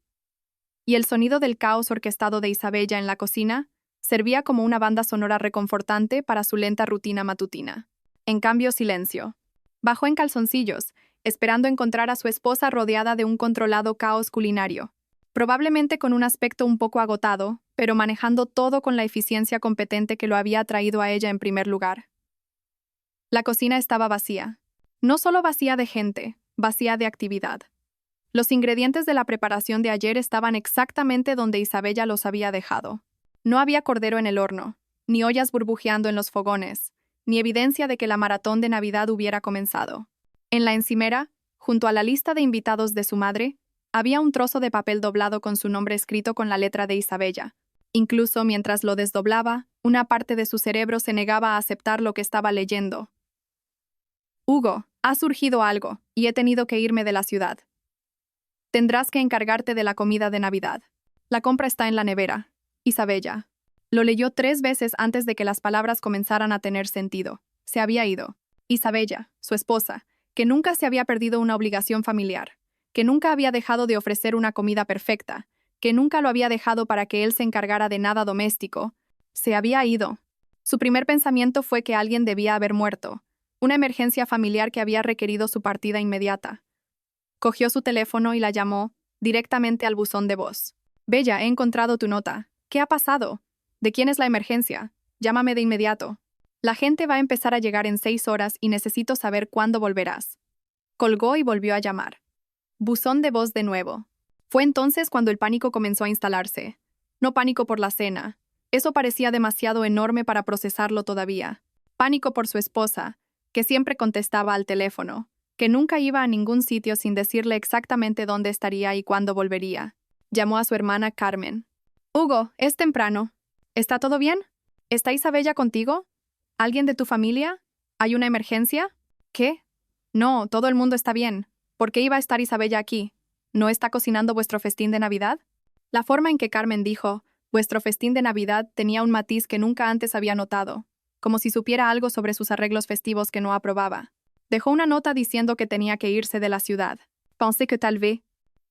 Y el sonido del caos orquestado de Isabella en la cocina servía como una banda sonora reconfortante para su lenta rutina matutina. En cambio, silencio. Bajó en calzoncillos, esperando encontrar a su esposa rodeada de un controlado caos culinario. Probablemente con un aspecto un poco agotado, pero manejando todo con la eficiencia competente que lo había traído a ella en primer lugar. La cocina estaba vacía. No solo vacía de gente, vacía de actividad. Los ingredientes de la preparación de ayer estaban exactamente donde Isabella los había dejado. No había cordero en el horno, ni ollas burbujeando en los fogones, ni evidencia de que la maratón de Navidad hubiera comenzado. En la encimera, junto a la lista de invitados de su madre, había un trozo de papel doblado con su nombre escrito con la letra de Isabella. Incluso mientras lo desdoblaba, una parte de su cerebro se negaba a aceptar lo que estaba leyendo. Hugo, ha surgido algo, y he tenido que irme de la ciudad. Tendrás que encargarte de la comida de Navidad. La compra está en la nevera. Isabella. Lo leyó 3 veces antes de que las palabras comenzaran a tener sentido. Se había ido. Isabella, su esposa, que nunca se había perdido una obligación familiar, que nunca había dejado de ofrecer una comida perfecta, que nunca lo había dejado para que él se encargara de nada doméstico, se había ido. Su primer pensamiento fue que alguien debía haber muerto, una emergencia familiar que había requerido su partida inmediata. Cogió su teléfono y la llamó directamente al buzón de voz. Bella, he encontrado tu nota. ¿Qué ha pasado? ¿De quién es la emergencia? Llámame de inmediato. La gente va a empezar a llegar en 6 horas y necesito saber cuándo volverás. Colgó y volvió a llamar. Buzón de voz de nuevo. Fue entonces cuando el pánico comenzó a instalarse. No pánico por la cena. Eso parecía demasiado enorme para procesarlo todavía. Pánico por su esposa, que siempre contestaba al teléfono, que nunca iba a ningún sitio sin decirle exactamente dónde estaría y cuándo volvería. Llamó a su hermana Carmen. Hugo, es temprano. ¿Está todo bien? ¿Está Isabella contigo? ¿Alguien de tu familia? ¿Hay una emergencia? ¿Qué? No, todo el mundo está bien. ¿Por qué iba a estar Isabella aquí? ¿No está cocinando vuestro festín de Navidad? La forma en que Carmen dijo, vuestro festín de Navidad, tenía un matiz que nunca antes había notado, como si supiera algo sobre sus arreglos festivos que no aprobaba. Dejó una nota diciendo que tenía que irse de la ciudad. Pensé que tal vez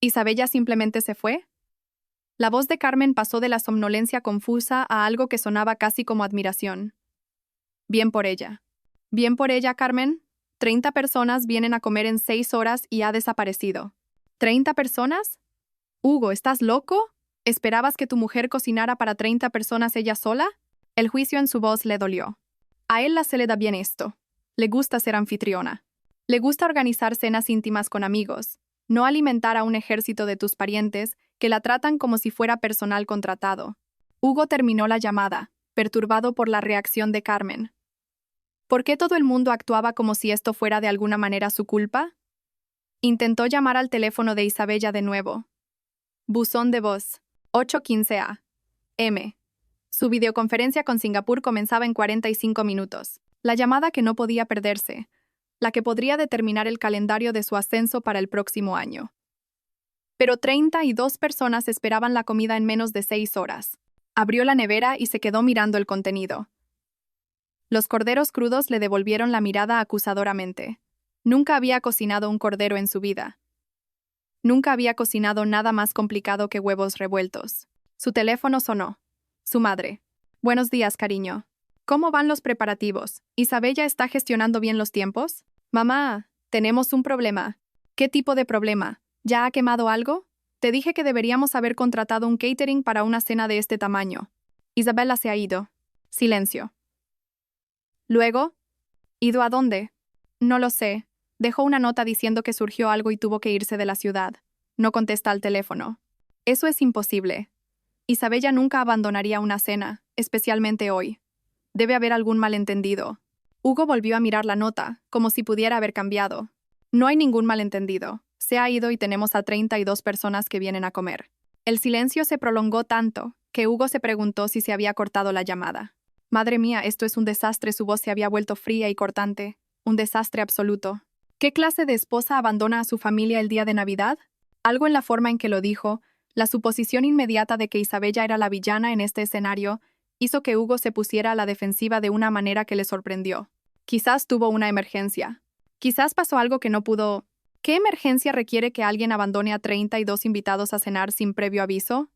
¿Isabella simplemente se fue? La voz de Carmen pasó de la somnolencia confusa a algo que sonaba casi como admiración. Bien por ella. Bien por ella, Carmen. 30 personas vienen a comer en 6 horas y ha desaparecido. ¿30 personas? Hugo, ¿estás loco? ¿Esperabas que tu mujer cocinara para 30 personas ella sola? El juicio en su voz le dolió. A él se le da bien esto. Le gusta ser anfitriona. Le gusta organizar cenas íntimas con amigos, no alimentar a un ejército de tus parientes que la tratan como si fuera personal contratado. Hugo terminó la llamada, perturbado por la reacción de Carmen. ¿Por qué todo el mundo actuaba como si esto fuera de alguna manera su culpa? Intentó llamar al teléfono de Isabella de nuevo. Buzón de voz. 815 a.m. Su videoconferencia con Singapur comenzaba en 45 minutos. La llamada que no podía perderse, la que podría determinar el calendario de su ascenso para el próximo año. Pero 32 personas esperaban la comida en menos de 6 horas. Abrió la nevera y se quedó mirando el contenido. Los corderos crudos le devolvieron la mirada acusadoramente. Nunca había cocinado un cordero en su vida. Nunca había cocinado nada más complicado que huevos revueltos. Su teléfono sonó. Su madre. Buenos días, cariño. ¿Cómo van los preparativos? ¿Isabella está gestionando bien los tiempos? Mamá, tenemos un problema. ¿Qué tipo de problema? ¿Ya ha quemado algo? Te dije que deberíamos haber contratado un catering para una cena de este tamaño. Isabella se ha ido. Silencio. Luego, ¿ido a dónde? No lo sé. Dejó una nota diciendo que surgió algo y tuvo que irse de la ciudad. No contesta al teléfono. Eso es imposible. Isabella nunca abandonaría una cena, especialmente hoy. Debe haber algún malentendido. Hugo volvió a mirar la nota, como si pudiera haber cambiado. No hay ningún malentendido. Se ha ido y tenemos a 32 personas que vienen a comer. El silencio se prolongó tanto, que Hugo se preguntó si se había cortado la llamada. Madre mía, esto es un desastre. Su voz se había vuelto fría y cortante. Un desastre absoluto. ¿Qué clase de esposa abandona a su familia el día de Navidad? Algo en la forma en que lo dijo, la suposición inmediata de que Isabella era la villana en este escenario, hizo que Hugo se pusiera a la defensiva de una manera que le sorprendió. Quizás tuvo una emergencia. Quizás pasó algo que no pudo. ¿Qué emergencia requiere que alguien abandone a 32 invitados a cenar sin previo aviso?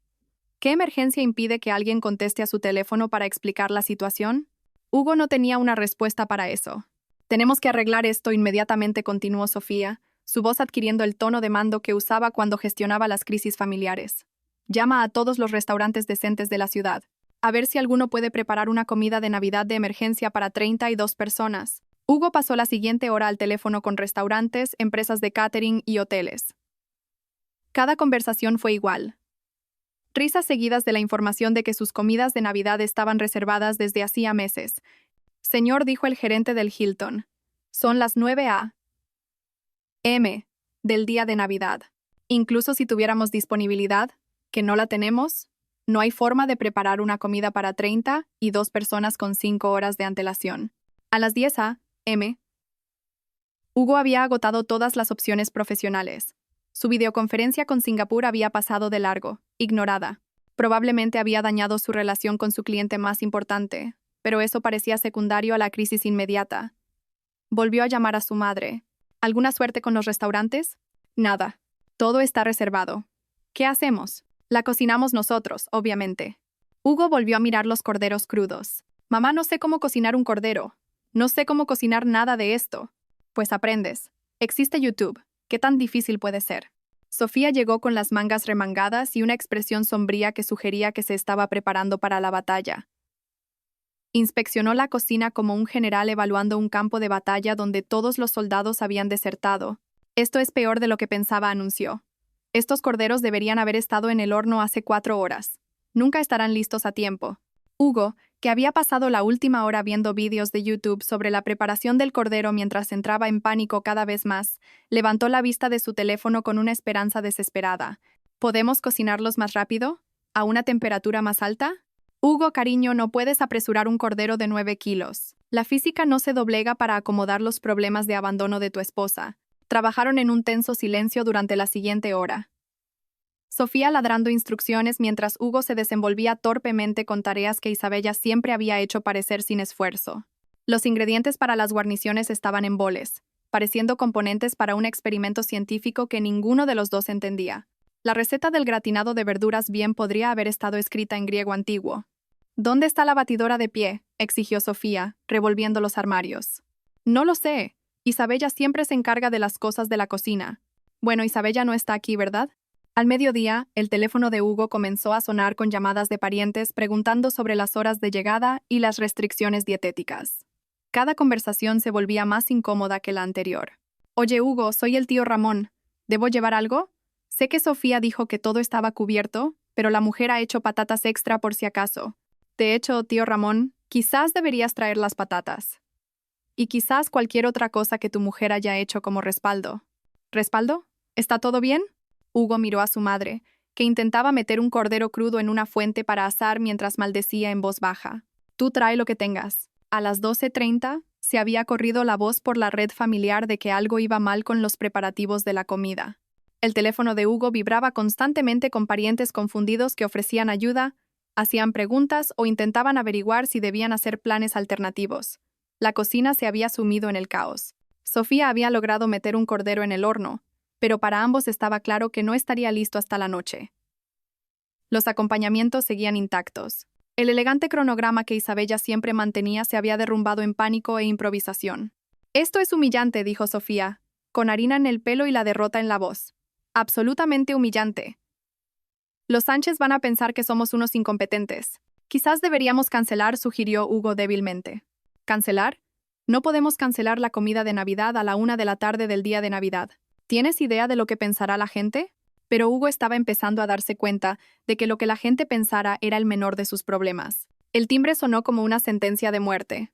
¿Qué emergencia impide que alguien conteste a su teléfono para explicar la situación? Hugo no tenía una respuesta para eso. Tenemos que arreglar esto inmediatamente, continuó Sofía, su voz adquiriendo el tono de mando que usaba cuando gestionaba las crisis familiares. Llama a todos los restaurantes decentes de la ciudad. A ver si alguno puede preparar una comida de Navidad de emergencia para 32 personas. Hugo pasó la siguiente hora al teléfono con restaurantes, empresas de catering y hoteles. Cada conversación fue igual. Risas seguidas de la información de que sus comidas de Navidad estaban reservadas desde hacía meses. Señor, dijo el gerente del Hilton. Son las 9 a.m. del día de Navidad. Incluso si tuviéramos disponibilidad, que no la tenemos, no hay forma de preparar una comida para 32 personas con 5 horas de antelación. A las 10 a.m., Hugo había agotado todas las opciones profesionales. Su videoconferencia con Singapur había pasado de largo, ignorada. Probablemente había dañado su relación con su cliente más importante, pero eso parecía secundario a la crisis inmediata. Volvió a llamar a su madre. ¿Alguna suerte con los restaurantes? Nada. Todo está reservado. ¿Qué hacemos? La cocinamos nosotros, obviamente. Hugo volvió a mirar los corderos crudos. Mamá, no sé cómo cocinar un cordero. No sé cómo cocinar nada de esto. Pues aprendes. Existe YouTube. ¿Qué tan difícil puede ser? Sofía llegó con las mangas remangadas y una expresión sombría que sugería que se estaba preparando para la batalla. Inspeccionó la cocina como un general evaluando un campo de batalla donde todos los soldados habían desertado. Esto es peor de lo que pensaba, anunció. Estos corderos deberían haber estado en el horno hace 4 horas. Nunca estarán listos a tiempo. Hugo, que había pasado la última hora viendo vídeos de YouTube sobre la preparación del cordero mientras entraba en pánico cada vez más, levantó la vista de su teléfono con una esperanza desesperada. ¿Podemos cocinarlos más rápido? ¿A una temperatura más alta? Hugo, cariño, no puedes apresurar un cordero de 9 kilos. La física no se doblega para acomodar los problemas de abandono de tu esposa. Trabajaron en un tenso silencio durante la siguiente hora. Sofía ladrando instrucciones mientras Hugo se desenvolvía torpemente con tareas que Isabella siempre había hecho parecer sin esfuerzo. Los ingredientes para las guarniciones estaban en boles, pareciendo componentes para un experimento científico que ninguno de los dos entendía. La receta del gratinado de verduras bien podría haber estado escrita en griego antiguo. ¿Dónde está la batidora de pie?, exigió Sofía, revolviendo los armarios. No lo sé. Isabella siempre se encarga de las cosas de la cocina. Bueno, Isabella no está aquí, ¿verdad? Al mediodía, el teléfono de Hugo comenzó a sonar con llamadas de parientes preguntando sobre las horas de llegada y las restricciones dietéticas. Cada conversación se volvía más incómoda que la anterior. Oye, Hugo, soy el tío Ramón. ¿Debo llevar algo? Sé que Sofía dijo que todo estaba cubierto, pero la mujer ha hecho patatas extra por si acaso. De hecho, tío Ramón, quizás deberías traer las patatas. Y quizás cualquier otra cosa que tu mujer haya hecho como respaldo. ¿Respaldo? ¿Está todo bien? Hugo miró a su madre, que intentaba meter un cordero crudo en una fuente para asar mientras maldecía en voz baja. Tú trae lo que tengas. A las 12:30 se había corrido la voz por la red familiar de que algo iba mal con los preparativos de la comida. El teléfono de Hugo vibraba constantemente con parientes confundidos que ofrecían ayuda, hacían preguntas o intentaban averiguar si debían hacer planes alternativos. La cocina se había sumido en el caos. Sofía había logrado meter un cordero en el horno, pero para ambos estaba claro que no estaría listo hasta la noche. Los acompañamientos seguían intactos. El elegante cronograma que Isabella siempre mantenía se había derrumbado en pánico e improvisación. Esto es humillante, dijo Sofía, con harina en el pelo y la derrota en la voz. Absolutamente humillante. Los Sánchez van a pensar que somos unos incompetentes. Quizás deberíamos cancelar, sugirió Hugo débilmente. ¿Cancelar? No podemos cancelar la comida de Navidad a la 1 de la tarde del día de Navidad. ¿Tienes idea de lo que pensará la gente? Pero Hugo estaba empezando a darse cuenta de que lo que la gente pensara era el menor de sus problemas. El timbre sonó como una sentencia de muerte.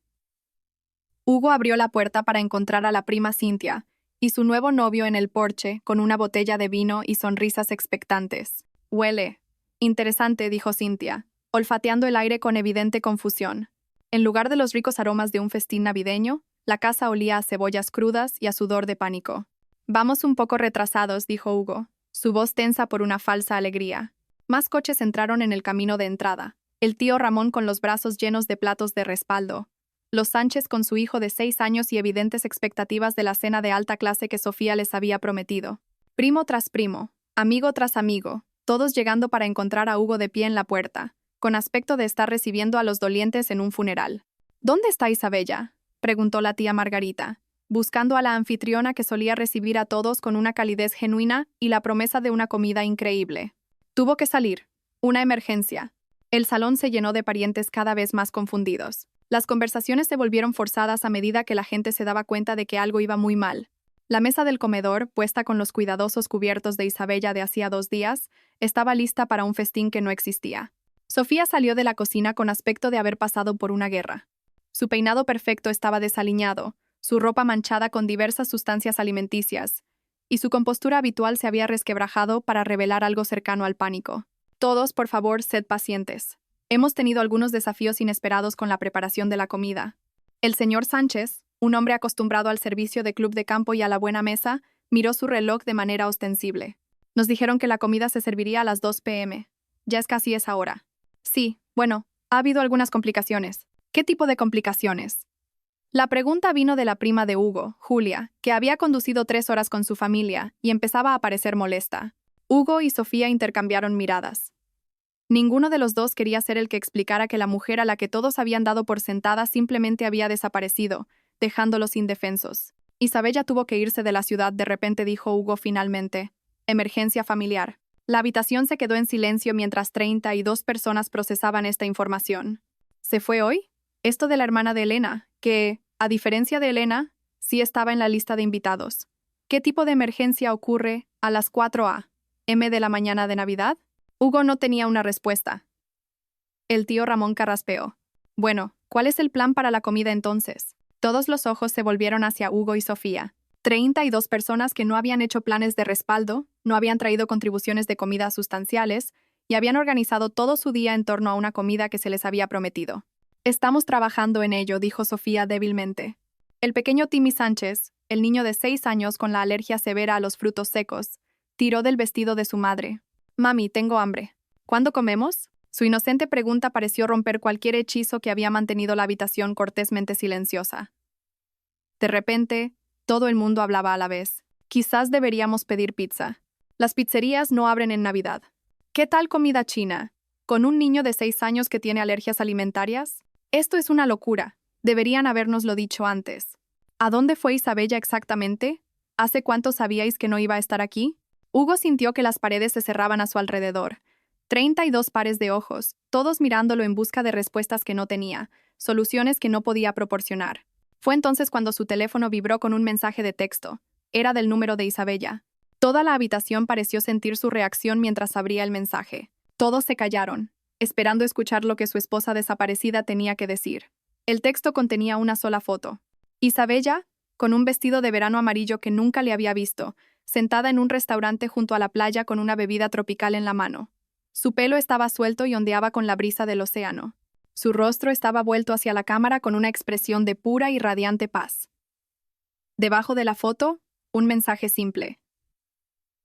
Hugo abrió la puerta para encontrar a la prima Cynthia y su nuevo novio en el porche con una botella de vino y sonrisas expectantes. Huele. Interesante, dijo Cynthia, olfateando el aire con evidente confusión. En lugar de los ricos aromas de un festín navideño, la casa olía a cebollas crudas y a sudor de pánico. Vamos un poco retrasados, dijo Hugo, su voz tensa por una falsa alegría. Más coches entraron en el camino de entrada. El tío Ramón con los brazos llenos de platos de respaldo. Los Sánchez con su hijo de 6 años y evidentes expectativas de la cena de alta clase que Sofía les había prometido. Primo tras primo, amigo tras amigo, todos llegando para encontrar a Hugo de pie en la puerta, con aspecto de estar recibiendo a los dolientes en un funeral. ¿Dónde está Isabella?, preguntó la tía Margarita, buscando a la anfitriona que solía recibir a todos con una calidez genuina y la promesa de una comida increíble. Tuvo que salir. Una emergencia. El salón se llenó de parientes cada vez más confundidos. Las conversaciones se volvieron forzadas a medida que la gente se daba cuenta de que algo iba muy mal. La mesa del comedor, puesta con los cuidadosos cubiertos de Isabella de hacía 2 días, estaba lista para un festín que no existía. Sofía salió de la cocina con aspecto de haber pasado por una guerra. Su peinado perfecto estaba desaliñado, su ropa manchada con diversas sustancias alimenticias, y su compostura habitual se había resquebrajado para revelar algo cercano al pánico. Todos, por favor, sed pacientes. Hemos tenido algunos desafíos inesperados con la preparación de la comida. El señor Sánchez, un hombre acostumbrado al servicio de club de campo y a la buena mesa, miró su reloj de manera ostensible. Nos dijeron que la comida se serviría a las 2 p.m. Ya es casi esa hora. Sí, bueno, ha habido algunas complicaciones. ¿Qué tipo de complicaciones? La pregunta vino de la prima de Hugo, Julia, que había conducido 3 horas con su familia y empezaba a parecer molesta. Hugo y Sofía intercambiaron miradas. Ninguno de los dos quería ser el que explicara que la mujer a la que todos habían dado por sentada simplemente había desaparecido, dejándolos indefensos. Isabella tuvo que irse de la ciudad, de repente dijo Hugo finalmente. Emergencia familiar. La habitación se quedó en silencio mientras 32 personas procesaban esta información. ¿Se fue hoy? Esto de la hermana de Elena, que, a diferencia de Elena, sí estaba en la lista de invitados. ¿Qué tipo de emergencia ocurre a las 4 a.m. de la mañana de Navidad? Hugo no tenía una respuesta. El tío Ramón carraspeó. Bueno, ¿cuál es el plan para la comida entonces? Todos los ojos se volvieron hacia Hugo y Sofía. 32 personas que no habían hecho planes de respaldo, no habían traído contribuciones de comida sustanciales y habían organizado todo su día en torno a una comida que se les había prometido. Estamos trabajando en ello, dijo Sofía débilmente. El pequeño Timmy Sánchez, el niño de 6 años con la alergia severa a los frutos secos, tiró del vestido de su madre. Mami, tengo hambre. ¿Cuándo comemos? Su inocente pregunta pareció romper cualquier hechizo que había mantenido la habitación cortésmente silenciosa. De repente, todo el mundo hablaba a la vez. Quizás deberíamos pedir pizza. Las pizzerías no abren en Navidad. ¿Qué tal comida china? ¿Con un niño de 6 años que tiene alergias alimentarias? Esto es una locura. Deberían habérnoslo dicho antes. ¿A dónde fue Isabella exactamente? ¿Hace cuánto sabíais que no iba a estar aquí? Hugo sintió que las paredes se cerraban a su alrededor. 32 pares de ojos, todos mirándolo en busca de respuestas que no tenía, soluciones que no podía proporcionar. Fue entonces cuando su teléfono vibró con un mensaje de texto. Era del número de Isabella. Toda la habitación pareció sentir su reacción mientras abría el mensaje. Todos se callaron, esperando escuchar lo que su esposa desaparecida tenía que decir. El texto contenía una sola foto. Isabella, con un vestido de verano amarillo que nunca le había visto, sentada en un restaurante junto a la playa con una bebida tropical en la mano. Su pelo estaba suelto y ondeaba con la brisa del océano. Su rostro estaba vuelto hacia la cámara con una expresión de pura y radiante paz. Debajo de la foto, un mensaje simple.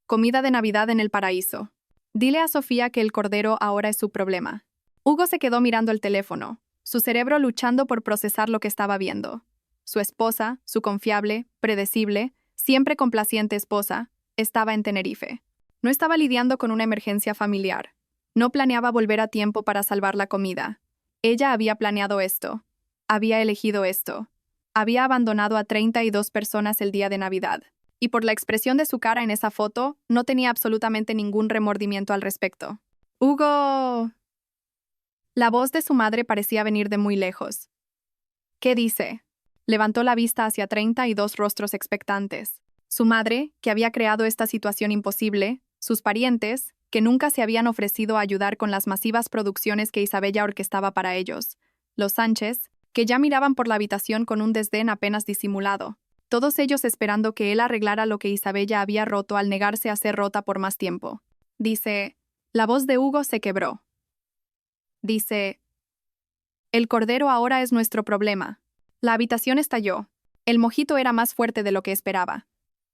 Comida de Navidad en el paraíso. Dile a Sofía que el cordero ahora es su problema. Hugo se quedó mirando el teléfono, su cerebro luchando por procesar lo que estaba viendo. Su esposa, su confiable, predecible, siempre complaciente esposa, estaba en Tenerife. No estaba lidiando con una emergencia familiar. No planeaba volver a tiempo para salvar la comida. Ella había planeado esto. Había elegido esto. Había abandonado a 32 personas el día de Navidad. Y por la expresión de su cara en esa foto, no tenía absolutamente ningún remordimiento al respecto. ¡Hugo! La voz de su madre parecía venir de muy lejos. ¿Qué dice? Levantó la vista hacia 32 rostros expectantes. Su madre, que había creado esta situación imposible, sus parientes, que nunca se habían ofrecido a ayudar con las masivas producciones que Isabella orquestaba para ellos, los Sánchez, que ya miraban por la habitación con un desdén apenas disimulado, todos ellos esperando que él arreglara lo que Isabella había roto al negarse a ser rota por más tiempo. Dice, la voz de Hugo se quebró. Dice, el cordero ahora es nuestro problema. La habitación estalló. El mojito era más fuerte de lo que esperaba.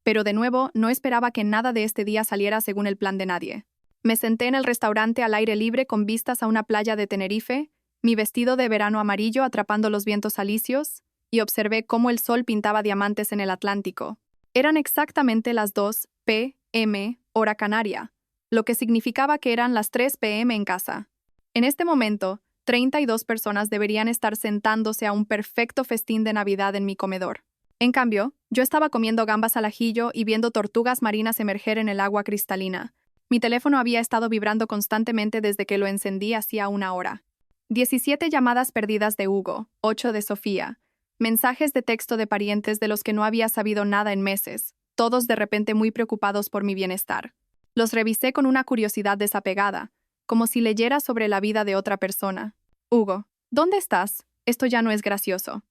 Pero de nuevo, no esperaba que nada de este día saliera según el plan de nadie. Me senté en el restaurante al aire libre con vistas a una playa de Tenerife, mi vestido de verano amarillo atrapando los vientos alisios, y observé cómo el sol pintaba diamantes en el Atlántico. Eran exactamente las 2 p.m. hora canaria, lo que significaba que eran las 3 p.m. en casa. En este momento, 32 personas deberían estar sentándose a un perfecto festín de Navidad en mi comedor. En cambio, yo estaba comiendo gambas al ajillo y viendo tortugas marinas emerger en el agua cristalina. Mi teléfono había estado vibrando constantemente desde que lo encendí hacía una hora. 17 llamadas perdidas de Hugo, 8 de Sofía. Mensajes de texto de parientes de los que no había sabido nada en meses, todos de repente muy preocupados por mi bienestar. Los revisé con una curiosidad desapegada, como si leyera sobre la vida de otra persona. Hugo, ¿dónde estás? Esto ya no es gracioso.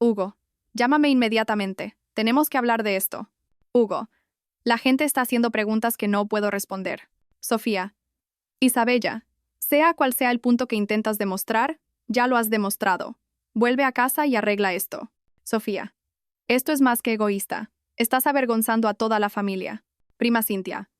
Hugo, llámame inmediatamente. Tenemos que hablar de esto. Hugo, la gente está haciendo preguntas que no puedo responder. Sofía, Isabella, sea cual sea el punto que intentas demostrar, ya lo has demostrado. Vuelve a casa y arregla esto. Sofía, esto es más que egoísta. Estás avergonzando a toda la familia. Prima Cintia.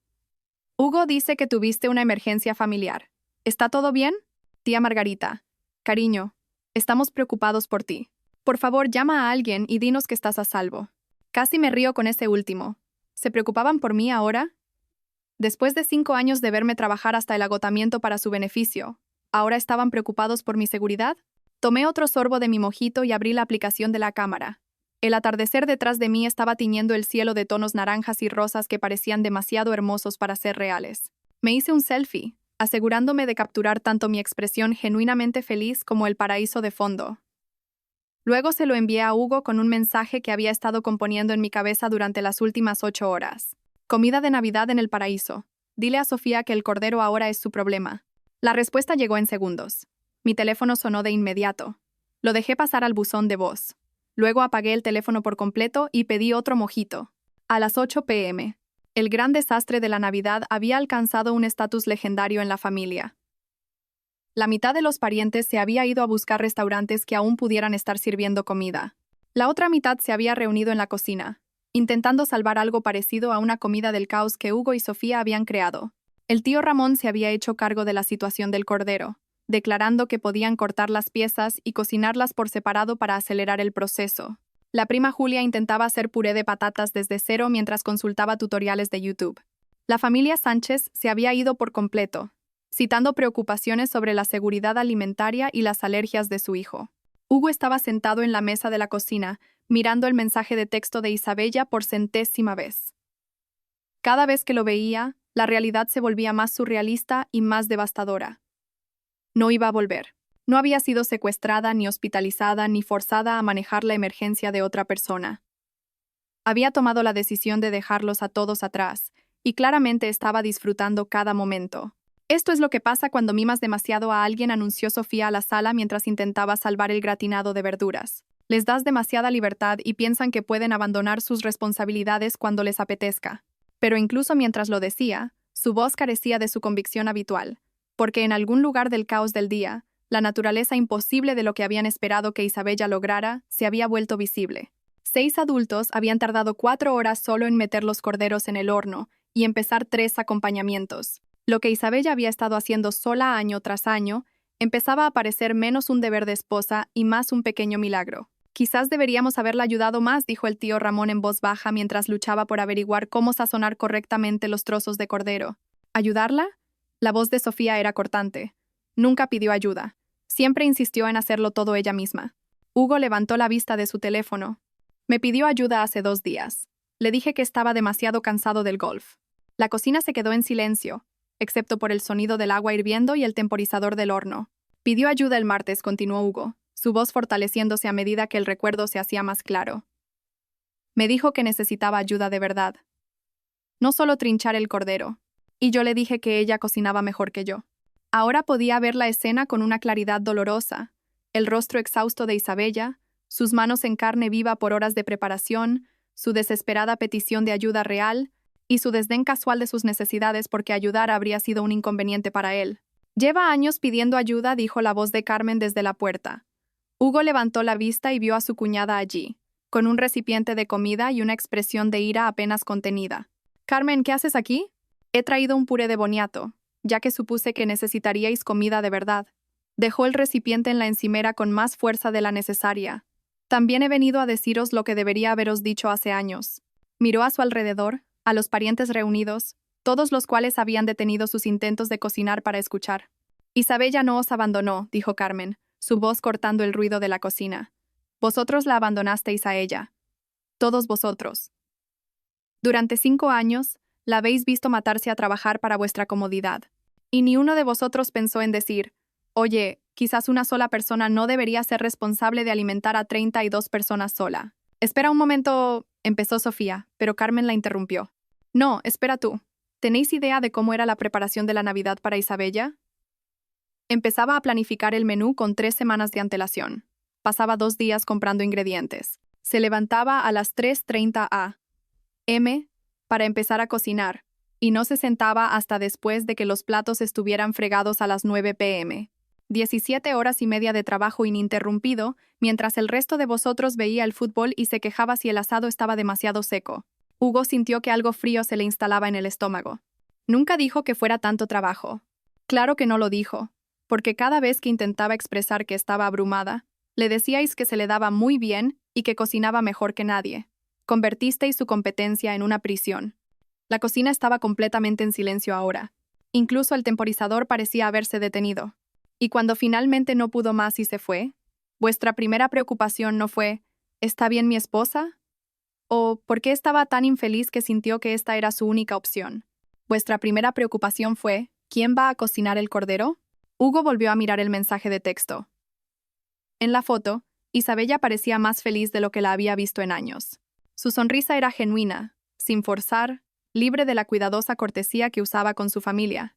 Hugo dice que tuviste una emergencia familiar. ¿Está todo bien? Tía Margarita. Cariño, estamos preocupados por ti. Por favor, llama a alguien y dinos que estás a salvo. Casi me río con ese último. ¿Se preocupaban por mí ahora? Después de 5 años de verme trabajar hasta el agotamiento para su beneficio, ¿ahora estaban preocupados por mi seguridad? Tomé otro sorbo de mi mojito y abrí la aplicación de la cámara. El atardecer detrás de mí estaba tiñendo el cielo de tonos naranjas y rosas que parecían demasiado hermosos para ser reales. Me hice un selfie, asegurándome de capturar tanto mi expresión genuinamente feliz como el paraíso de fondo. Luego se lo envié a Hugo con un mensaje que había estado componiendo en mi cabeza durante las últimas 8 horas. Comida de Navidad en el paraíso. Dile a Sofía que el cordero ahora es su problema. La respuesta llegó en segundos. Mi teléfono sonó de inmediato. Lo dejé pasar al buzón de voz. Luego apagué el teléfono por completo y pedí otro mojito. A las 8 p.m. El gran desastre de la Navidad había alcanzado un estatus legendario en la familia. La mitad de los parientes se había ido a buscar restaurantes que aún pudieran estar sirviendo comida. La otra mitad se había reunido en la cocina, intentando salvar algo parecido a una comida del caos que Hugo y Sofía habían creado. El tío Ramón se había hecho cargo de la situación del cordero, declarando que podían cortar las piezas y cocinarlas por separado para acelerar el proceso. La prima Julia intentaba hacer puré de patatas desde cero mientras consultaba tutoriales de YouTube. La familia Sánchez se había ido por completo, citando preocupaciones sobre la seguridad alimentaria y las alergias de su hijo. Hugo estaba sentado en la mesa de la cocina, mirando el mensaje de texto de Isabella por 100ª vez. Cada vez que lo veía, la realidad se volvía más surrealista y más devastadora. No iba a volver. No había sido secuestrada, ni hospitalizada, ni forzada a manejar la emergencia de otra persona. Había tomado la decisión de dejarlos a todos atrás, y claramente estaba disfrutando cada momento. Esto es lo que pasa cuando mimas demasiado a alguien, anunció Sofía a la sala mientras intentaba salvar el gratinado de verduras. Les das demasiada libertad y piensan que pueden abandonar sus responsabilidades cuando les apetezca. Pero incluso mientras lo decía, su voz carecía de su convicción habitual, porque en algún lugar del caos del día, la naturaleza imposible de lo que habían esperado que Isabella lograra se había vuelto visible. 6 adultos habían tardado 4 horas solo en meter los corderos en el horno y empezar 3 acompañamientos. Lo que Isabella había estado haciendo sola año tras año empezaba a parecer menos un deber de esposa y más un pequeño milagro. Quizás deberíamos haberla ayudado más, dijo el tío Ramón en voz baja mientras luchaba por averiguar cómo sazonar correctamente los trozos de cordero. ¿Ayudarla? La voz de Sofía era cortante. Nunca pidió ayuda. Siempre insistió en hacerlo todo ella misma. Hugo levantó la vista de su teléfono. Me pidió ayuda hace 2 días. Le dije que estaba demasiado cansado del golf. La cocina se quedó en silencio, excepto por el sonido del agua hirviendo y el temporizador del horno. Pidió ayuda el martes, continuó Hugo, su voz fortaleciéndose a medida que el recuerdo se hacía más claro. Me dijo que necesitaba ayuda de verdad. No solo trinchar el cordero. Y yo le dije que ella cocinaba mejor que yo. Ahora podía ver la escena con una claridad dolorosa, el rostro exhausto de Isabella, sus manos en carne viva por horas de preparación, su desesperada petición de ayuda real y su desdén casual de sus necesidades porque ayudar habría sido un inconveniente para él. Lleva años pidiendo ayuda, dijo la voz de Carmen desde la puerta. Hugo levantó la vista y vio a su cuñada allí, con un recipiente de comida y una expresión de ira apenas contenida. Carmen, ¿qué haces aquí? He traído un puré de boniato, ya que supuse que necesitaríais comida de verdad. Dejó el recipiente en la encimera con más fuerza de la necesaria. También he venido a deciros lo que debería haberos dicho hace años. Miró a su alrededor, a los parientes reunidos, todos los cuales habían detenido sus intentos de cocinar para escuchar. Isabella no os abandonó, dijo Carmen, su voz cortando el ruido de la cocina. Vosotros la abandonasteis a ella. Todos vosotros. Durante 5 años, la habéis visto matarse a trabajar para vuestra comodidad. Y ni uno de vosotros pensó en decir, oye, quizás una sola persona no debería ser responsable de alimentar a 32 personas sola. Espera un momento, empezó Sofía, pero Carmen la interrumpió. No, espera tú. ¿Tenéis idea de cómo era la preparación de la Navidad para Isabella? Empezaba a planificar el menú con 3 semanas de antelación. Pasaba 2 días comprando ingredientes. Se levantaba a las 3:30 a.m. para empezar a cocinar, y no se sentaba hasta después de que los platos estuvieran fregados a las 9 p.m. 17 horas y media de trabajo ininterrumpido, mientras el resto de vosotros veía el fútbol y se quejaba si el asado estaba demasiado seco. Hugo sintió que algo frío se le instalaba en el estómago. Nunca dijo que fuera tanto trabajo. Claro que no lo dijo, porque cada vez que intentaba expresar que estaba abrumada, le decíais que se le daba muy bien y que cocinaba mejor que nadie. Convertisteis su competencia en una prisión. La cocina estaba completamente en silencio ahora. Incluso el temporizador parecía haberse detenido. Y cuando finalmente no pudo más y se fue, vuestra primera preocupación no fue, ¿Está bien mi esposa? ¿O por qué estaba tan infeliz que sintió que esta era su única opción? Vuestra primera preocupación fue, ¿quién va a cocinar el cordero? Hugo volvió a mirar el mensaje de texto. En la foto, Isabella parecía más feliz de lo que la había visto en años. Su sonrisa era genuina, sin forzar, libre de la cuidadosa cortesía que usaba con su familia.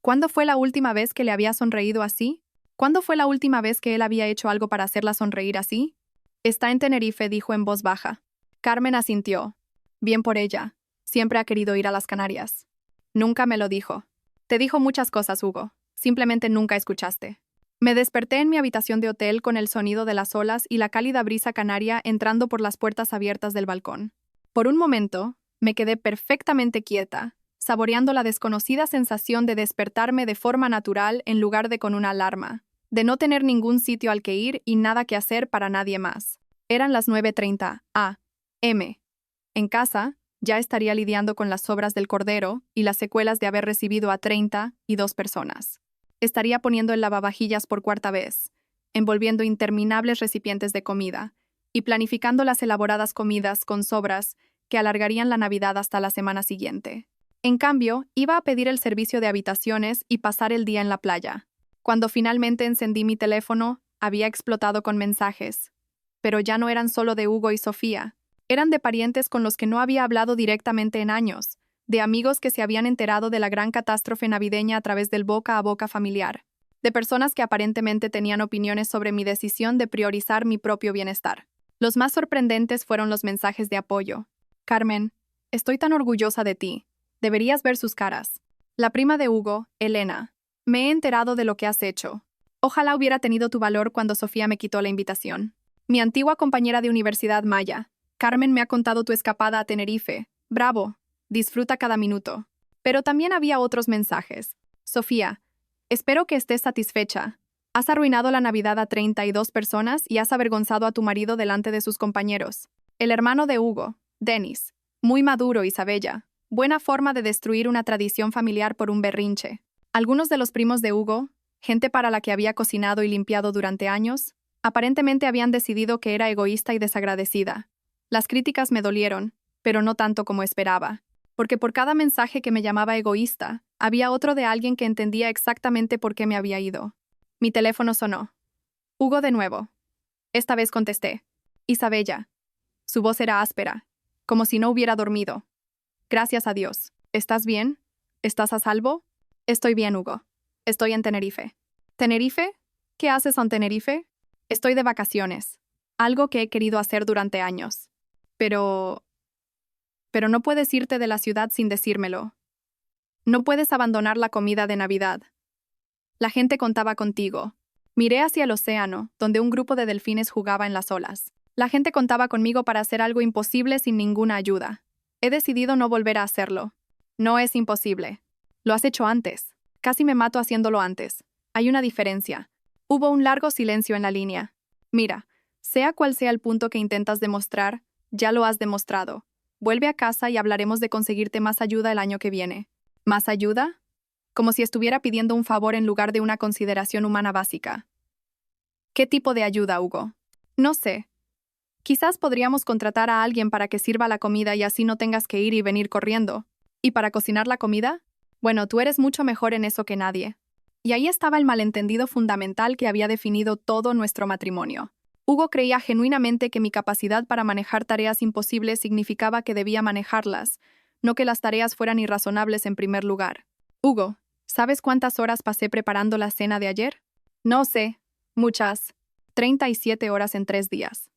¿Cuándo fue la última vez que le había sonreído así? ¿Cuándo fue la última vez que él había hecho algo para hacerla sonreír así? Está en Tenerife, dijo en voz baja. Carmen asintió. Bien por ella. Siempre ha querido ir a las Canarias. Nunca me lo dijo. Te dijo muchas cosas, Hugo. Simplemente nunca escuchaste. Me desperté en mi habitación de hotel con el sonido de las olas y la cálida brisa canaria entrando por las puertas abiertas del balcón. Por un momento, me quedé perfectamente quieta, saboreando la desconocida sensación de despertarme de forma natural en lugar de con una alarma, de no tener ningún sitio al que ir y nada que hacer para nadie más. Eran las 9:30 a.m. En casa, ya estaría lidiando con las sobras del cordero y las secuelas de haber recibido a 32 personas. Estaría poniendo el lavavajillas por cuarta vez, envolviendo interminables recipientes de comida y planificando las elaboradas comidas con sobras que alargarían la Navidad hasta la semana siguiente. En cambio, iba a pedir el servicio de habitaciones y pasar el día en la playa. Cuando finalmente encendí mi teléfono, había explotado con mensajes. Pero ya no eran solo de Hugo y Sofía. Eran de parientes con los que no había hablado directamente en años, de amigos que se habían enterado de la gran catástrofe navideña a través del boca a boca familiar, de personas que aparentemente tenían opiniones sobre mi decisión de priorizar mi propio bienestar. Los más sorprendentes fueron los mensajes de apoyo. Carmen, estoy tan orgullosa de ti. Deberías ver sus caras. La prima de Hugo, Elena. Me he enterado de lo que has hecho. Ojalá hubiera tenido tu valor cuando Sofía me quitó la invitación. Mi antigua compañera de universidad, Maya. Carmen me ha contado tu escapada a Tenerife. Bravo. Disfruta cada minuto. Pero también había otros mensajes. Sofía, espero que estés satisfecha. Has arruinado la Navidad a 32 personas y has avergonzado a tu marido delante de sus compañeros. El hermano de Hugo, Denis. Muy maduro, Isabella. Buena forma de destruir una tradición familiar por un berrinche. Algunos de los primos de Hugo, gente para la que había cocinado y limpiado durante años, aparentemente habían decidido que era egoísta y desagradecida. Las críticas me dolieron, pero no tanto como esperaba, porque por cada mensaje que me llamaba egoísta, había otro de alguien que entendía exactamente por qué me había ido. Mi teléfono sonó. Hugo de nuevo. Esta vez contesté. Isabella. Su voz era áspera, como si no hubiera dormido. Gracias a Dios. ¿Estás bien? ¿Estás a salvo? Estoy bien, Hugo. Estoy en Tenerife. ¿Tenerife? ¿Qué haces en Tenerife? Estoy de vacaciones. Algo que he querido hacer durante años. Pero no puedes irte de la ciudad sin decírmelo. No puedes abandonar la comida de Navidad. La gente contaba contigo. Miré hacia el océano, donde un grupo de delfines jugaba en las olas. La gente contaba conmigo para hacer algo imposible sin ninguna ayuda. He decidido no volver a hacerlo. No es imposible. Lo has hecho antes. Casi me mato haciéndolo antes. Hay una diferencia. Hubo un largo silencio en la línea. Mira, sea cual sea el punto que intentas demostrar, ya lo has demostrado. Vuelve a casa y hablaremos de conseguirte más ayuda el año que viene. ¿Más ayuda? Como si estuviera pidiendo un favor en lugar de una consideración humana básica. ¿Qué tipo de ayuda, Hugo? No sé. Quizás podríamos contratar a alguien para que sirva la comida y así no tengas que ir y venir corriendo. ¿Y para cocinar la comida? Bueno, tú eres mucho mejor en eso que nadie. Y ahí estaba el malentendido fundamental que había definido todo nuestro matrimonio. Hugo creía genuinamente que mi capacidad para manejar tareas imposibles significaba que debía manejarlas, no que las tareas fueran irrazonables en primer lugar. Hugo, ¿sabes cuántas horas pasé preparando la cena de ayer? No sé. Muchas. 37 horas en 3 días.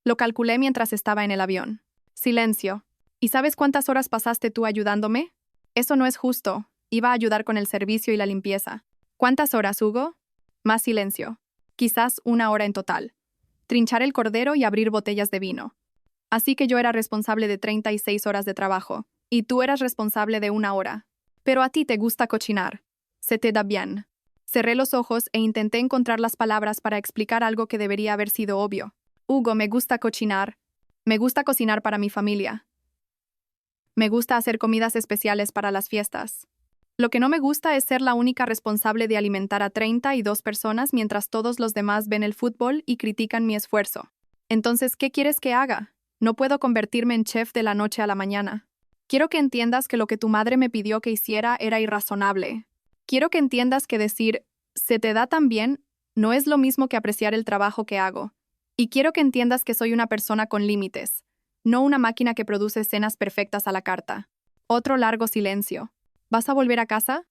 Lo calculé mientras estaba en el avión. Silencio. ¿Y sabes cuántas horas pasaste tú ayudándome? Eso no es justo. Iba a ayudar con el servicio y la limpieza. ¿Cuántas horas, Hugo? Más silencio. Quizás 1 hora en total. Trinchar el cordero y abrir botellas de vino. Así que yo era responsable de 36 horas de trabajo, y tú eras responsable de 1 hora. Pero a ti te gusta cocinar. Se te da bien. Cerré los ojos e intenté encontrar las palabras para explicar algo que debería haber sido obvio. Hugo, me gusta cocinar. Me gusta cocinar para mi familia. Me gusta hacer comidas especiales para las fiestas. Lo que no me gusta es ser la única responsable de alimentar a 32 personas mientras todos los demás ven el fútbol y critican mi esfuerzo. Entonces, ¿qué quieres que haga? No puedo convertirme en chef de la noche a la mañana. Quiero que entiendas que lo que tu madre me pidió que hiciera era irrazonable. Quiero que entiendas que decir, se te da tan bien, no es lo mismo que apreciar el trabajo que hago. Y quiero que entiendas que soy una persona con límites, no una máquina que produce escenas perfectas a la carta. Otro largo silencio. ¿Vas a volver a casa?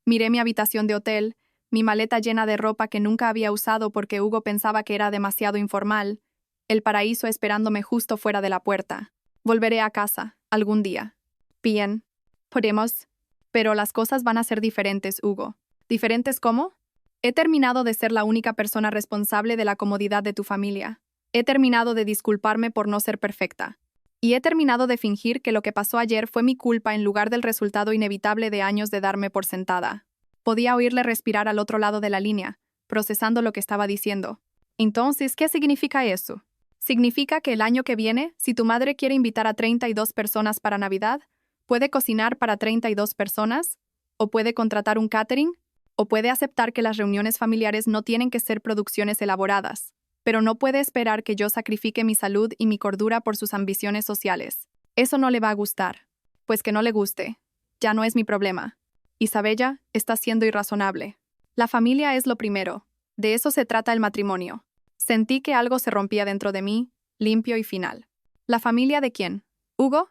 Miré mi habitación de hotel, mi maleta llena de ropa que nunca había usado porque Hugo pensaba que era demasiado informal, el paraíso esperándome justo fuera de la puerta. Volveré a casa, algún día. Bien. Podemos. Pero las cosas van a ser diferentes, Hugo. ¿Diferentes cómo? He terminado de ser la única persona responsable de la comodidad de tu familia. He terminado de disculparme por no ser perfecta. Y he terminado de fingir que lo que pasó ayer fue mi culpa en lugar del resultado inevitable de años de darme por sentada. Podía oírle respirar al otro lado de la línea, procesando lo que estaba diciendo. Entonces, ¿qué significa eso? Significa que el año que viene, si tu madre quiere invitar a 32 personas para Navidad, puede cocinar para 32 personas, o puede contratar un catering, o puede aceptar que las reuniones familiares no tienen que ser producciones elaboradas, pero no puede esperar que yo sacrifique mi salud y mi cordura por sus ambiciones sociales. Eso no le va a gustar. Pues que no le guste. Ya no es mi problema. Isabella, está siendo irrazonable. La familia es lo primero. De eso se trata el matrimonio. Sentí que algo se rompía dentro de mí, limpio y final. ¿La familia de quién? ¿Hugo?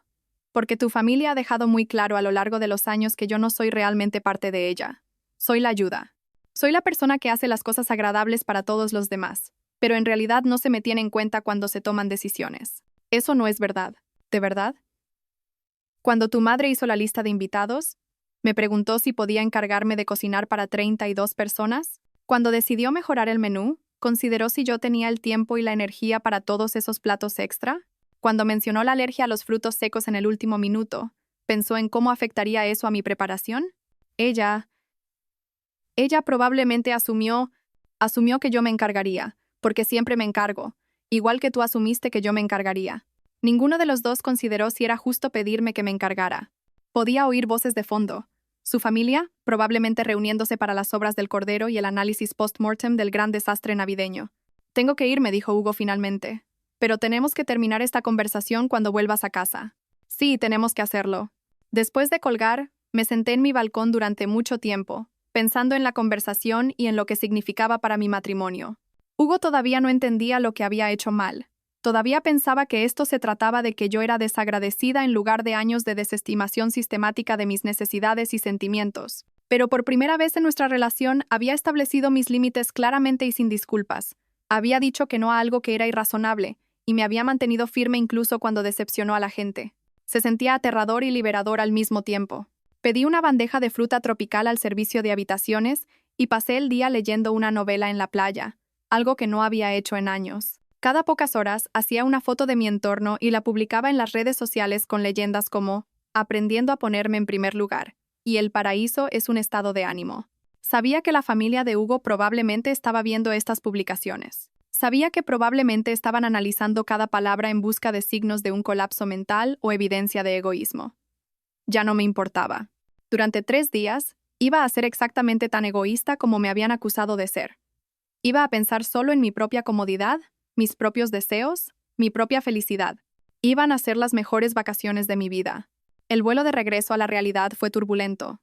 Porque tu familia ha dejado muy claro a lo largo de los años que yo no soy realmente parte de ella. Soy la ayuda. Soy la persona que hace las cosas agradables para todos los demás, pero en realidad no se me tiene en cuenta cuando se toman decisiones. Eso no es verdad. ¿De verdad? Cuando tu madre hizo la lista de invitados, me preguntó si podía encargarme de cocinar para 32 personas. Cuando decidió mejorar el menú, consideró si yo tenía el tiempo y la energía para todos esos platos extra. Cuando mencionó la alergia a los frutos secos en el último minuto, ¿pensó en cómo afectaría eso a mi preparación? Ella probablemente asumió que yo me encargaría, porque siempre me encargo, igual que tú asumiste que yo me encargaría. Ninguno de los dos consideró si era justo pedirme que me encargara. Podía oír voces de fondo. Su familia, probablemente reuniéndose para las obras del cordero y el análisis post-mortem del gran desastre navideño. Tengo que irme, dijo Hugo finalmente. Pero tenemos que terminar esta conversación cuando vuelvas a casa. Sí, tenemos que hacerlo. Después de colgar, me senté en mi balcón durante mucho tiempo, pensando en la conversación y en lo que significaba para mi matrimonio. Hugo todavía no entendía lo que había hecho mal. Todavía pensaba que esto se trataba de que yo era desagradecida en lugar de años de desestimación sistemática de mis necesidades y sentimientos. Pero por primera vez en nuestra relación había establecido mis límites claramente y sin disculpas. Había dicho que no a algo que era irrazonable, y me había mantenido firme incluso cuando decepcionó a la gente. Se sentía aterrador y liberador al mismo tiempo. Pedí una bandeja de fruta tropical al servicio de habitaciones y pasé el día leyendo una novela en la playa, algo que no había hecho en años. Cada pocas horas hacía una foto de mi entorno y la publicaba en las redes sociales con leyendas como «Aprendiendo a ponerme en primer lugar» y «El paraíso es un estado de ánimo». Sabía que la familia de Hugo probablemente estaba viendo estas publicaciones. Sabía que probablemente estaban analizando cada palabra en busca de signos de un colapso mental o evidencia de egoísmo. Ya no me importaba. Durante 3 días, iba a ser exactamente tan egoísta como me habían acusado de ser. Iba a pensar solo en mi propia comodidad, mis propios deseos, mi propia felicidad. Iban a ser las mejores vacaciones de mi vida. El vuelo de regreso a la realidad fue turbulento,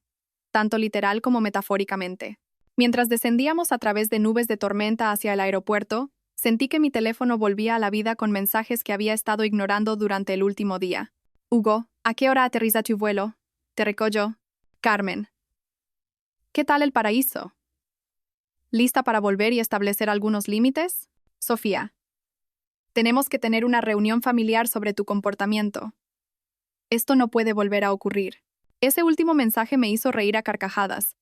tanto literal como metafóricamente. Mientras descendíamos a través de nubes de tormenta hacia el aeropuerto, sentí que mi teléfono volvía a la vida con mensajes que había estado ignorando durante el último día. Hugo, ¿a qué hora aterriza tu vuelo? Te recojo. Carmen. ¿Qué tal el paraíso? ¿Lista para volver y establecer algunos límites? Sofía. Tenemos que tener una reunión familiar sobre tu comportamiento. Esto no puede volver a ocurrir. Ese último mensaje me hizo reír a carcajadas,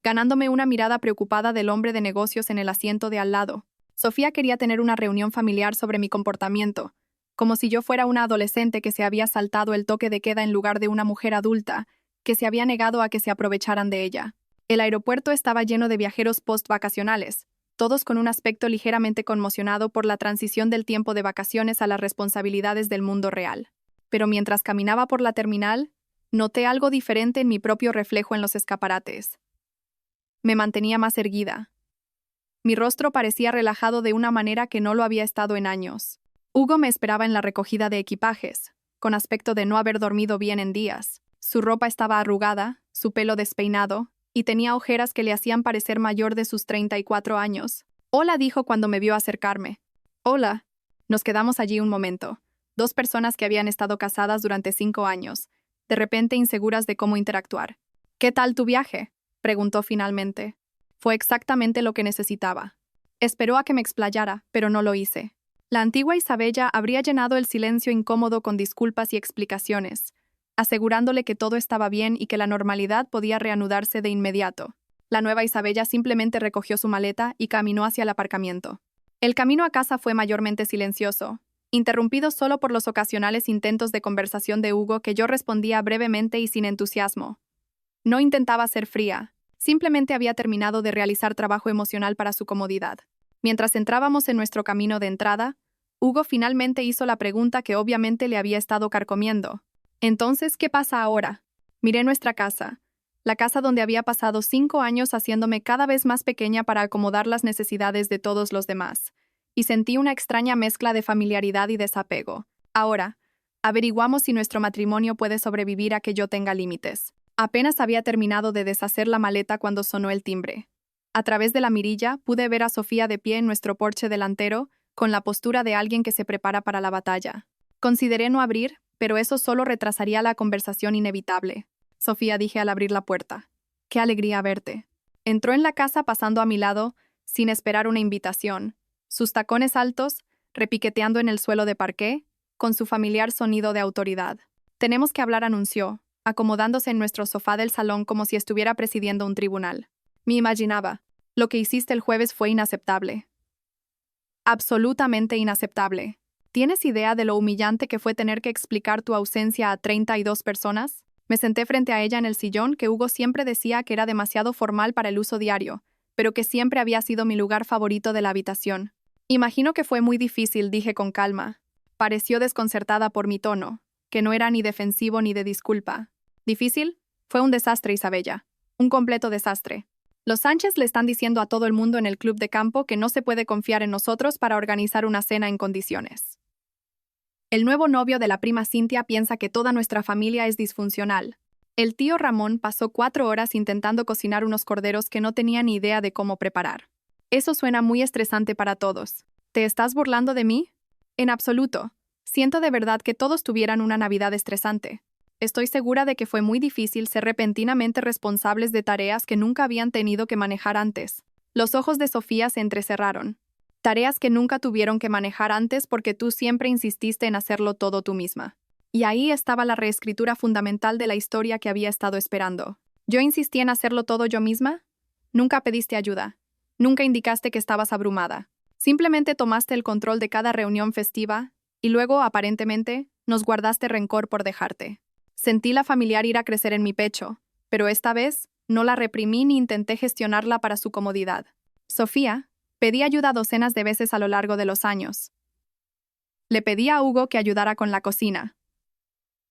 ganándome una mirada preocupada del hombre de negocios en el asiento de al lado. Sofía quería tener una reunión familiar sobre mi comportamiento, como si yo fuera una adolescente que se había saltado el toque de queda en lugar de una mujer adulta, que se había negado a que se aprovecharan de ella. El aeropuerto estaba lleno de viajeros post-vacacionales, todos con un aspecto ligeramente conmocionado por la transición del tiempo de vacaciones a las responsabilidades del mundo real. Pero mientras caminaba por la terminal, noté algo diferente en mi propio reflejo en los escaparates. Me mantenía más erguida. Mi rostro parecía relajado de una manera que no lo había estado en años. Hugo me esperaba en la recogida de equipajes, con aspecto de no haber dormido bien en días. Su ropa estaba arrugada, su pelo despeinado, y tenía ojeras que le hacían parecer mayor de sus 34 años. Hola, dijo cuando me vio acercarme. Hola. Nos quedamos allí un momento. Dos personas que habían estado casadas durante 5 años, de repente inseguras de cómo interactuar. ¿Qué tal tu viaje?, preguntó finalmente. Fue exactamente lo que necesitaba. Esperó a que me explayara, pero no lo hice. La antigua Isabella habría llenado el silencio incómodo con disculpas y explicaciones, asegurándole que todo estaba bien y que la normalidad podía reanudarse de inmediato. La nueva Isabella simplemente recogió su maleta y caminó hacia el aparcamiento. El camino a casa fue mayormente silencioso, interrumpido solo por los ocasionales intentos de conversación de Hugo que yo respondía brevemente y sin entusiasmo. No intentaba ser fría, simplemente había terminado de realizar trabajo emocional para su comodidad. Mientras entrábamos en nuestro camino de entrada, Hugo finalmente hizo la pregunta que obviamente le había estado carcomiendo. Entonces, ¿qué pasa ahora? Miré nuestra casa, la casa donde había pasado 5 años haciéndome cada vez más pequeña para acomodar las necesidades de todos los demás, y sentí una extraña mezcla de familiaridad y desapego. Ahora, averiguamos si nuestro matrimonio puede sobrevivir a que yo tenga límites. Apenas había terminado de deshacer la maleta cuando sonó el timbre. A través de la mirilla pude ver a Sofía de pie en nuestro porche delantero, con la postura de alguien que se prepara para la batalla. Consideré no abrir, pero eso solo retrasaría la conversación inevitable. Sofía, dije al abrir la puerta. Qué alegría verte. Entró en la casa pasando a mi lado, sin esperar una invitación, sus tacones altos, repiqueteando en el suelo de parqué, con su familiar sonido de autoridad. Tenemos que hablar, anunció, acomodándose en nuestro sofá del salón como si estuviera presidiendo un tribunal. Me imaginaba. Lo que hiciste el jueves fue inaceptable. Absolutamente inaceptable. ¿Tienes idea de lo humillante que fue tener que explicar tu ausencia a 32 personas? Me senté frente a ella en el sillón que Hugo siempre decía que era demasiado formal para el uso diario, pero que siempre había sido mi lugar favorito de la habitación. Imagino que fue muy difícil, dije con calma. Pareció desconcertada por mi tono, que no era ni defensivo ni de disculpa. ¿Difícil? Fue un desastre, Isabella. Un completo desastre. Los Sánchez le están diciendo a todo el mundo en el club de campo que no se puede confiar en nosotros para organizar una cena en condiciones. El nuevo novio de la prima Cintia piensa que toda nuestra familia es disfuncional. El tío Ramón pasó 4 horas intentando cocinar unos corderos que no tenía ni idea de cómo preparar. Eso suena muy estresante para todos. ¿Te estás burlando de mí? En absoluto. Siento de verdad que todos tuvieran una Navidad estresante. Estoy segura de que fue muy difícil ser repentinamente responsables de tareas que nunca habían tenido que manejar antes. Los ojos de Sofía se entrecerraron. Tareas que nunca tuvieron que manejar antes porque tú siempre insististe en hacerlo todo tú misma. Y ahí estaba la reescritura fundamental de la historia que había estado esperando. ¿Yo insistí en hacerlo todo yo misma? Nunca pediste ayuda. Nunca indicaste que estabas abrumada. Simplemente tomaste el control de cada reunión festiva y luego, aparentemente, nos guardaste rencor por dejarte. Sentí la familiar ira crecer en mi pecho, pero esta vez no la reprimí ni intenté gestionarla para su comodidad. Sofía, pedí ayuda docenas de veces a lo largo de los años. Le pedí a Hugo que ayudara con la cocina.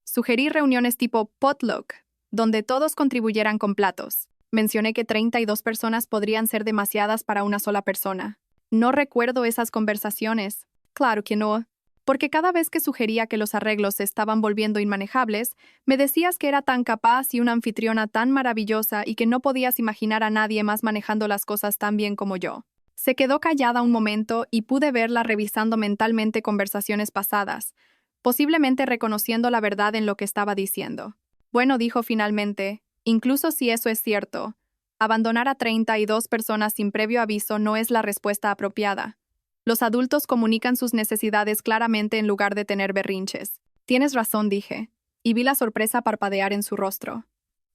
Sugerí reuniones tipo potluck, donde todos contribuyeran con platos. Mencioné que 32 personas podrían ser demasiadas para una sola persona. No recuerdo esas conversaciones. Claro que no. Porque cada vez que sugería que los arreglos se estaban volviendo inmanejables, me decías que era tan capaz y una anfitriona tan maravillosa y que no podías imaginar a nadie más manejando las cosas tan bien como yo. Se quedó callada un momento y pude verla revisando mentalmente conversaciones pasadas, posiblemente reconociendo la verdad en lo que estaba diciendo. Bueno, dijo finalmente, incluso si eso es cierto, abandonar a 32 personas sin previo aviso no es la respuesta apropiada. Los adultos comunican sus necesidades claramente en lugar de tener berrinches. Tienes razón, dije, y vi la sorpresa parpadear en su rostro.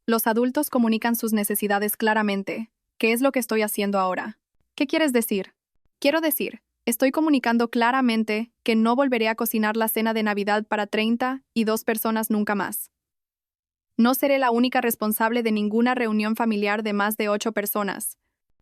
Los adultos comunican sus necesidades claramente. ¿Qué es lo que estoy haciendo ahora? ¿Qué quieres decir? Quiero decir, estoy comunicando claramente que no volveré a cocinar la cena de Navidad para 32 personas nunca más. No seré la única responsable de ninguna reunión familiar de más de 8 personas.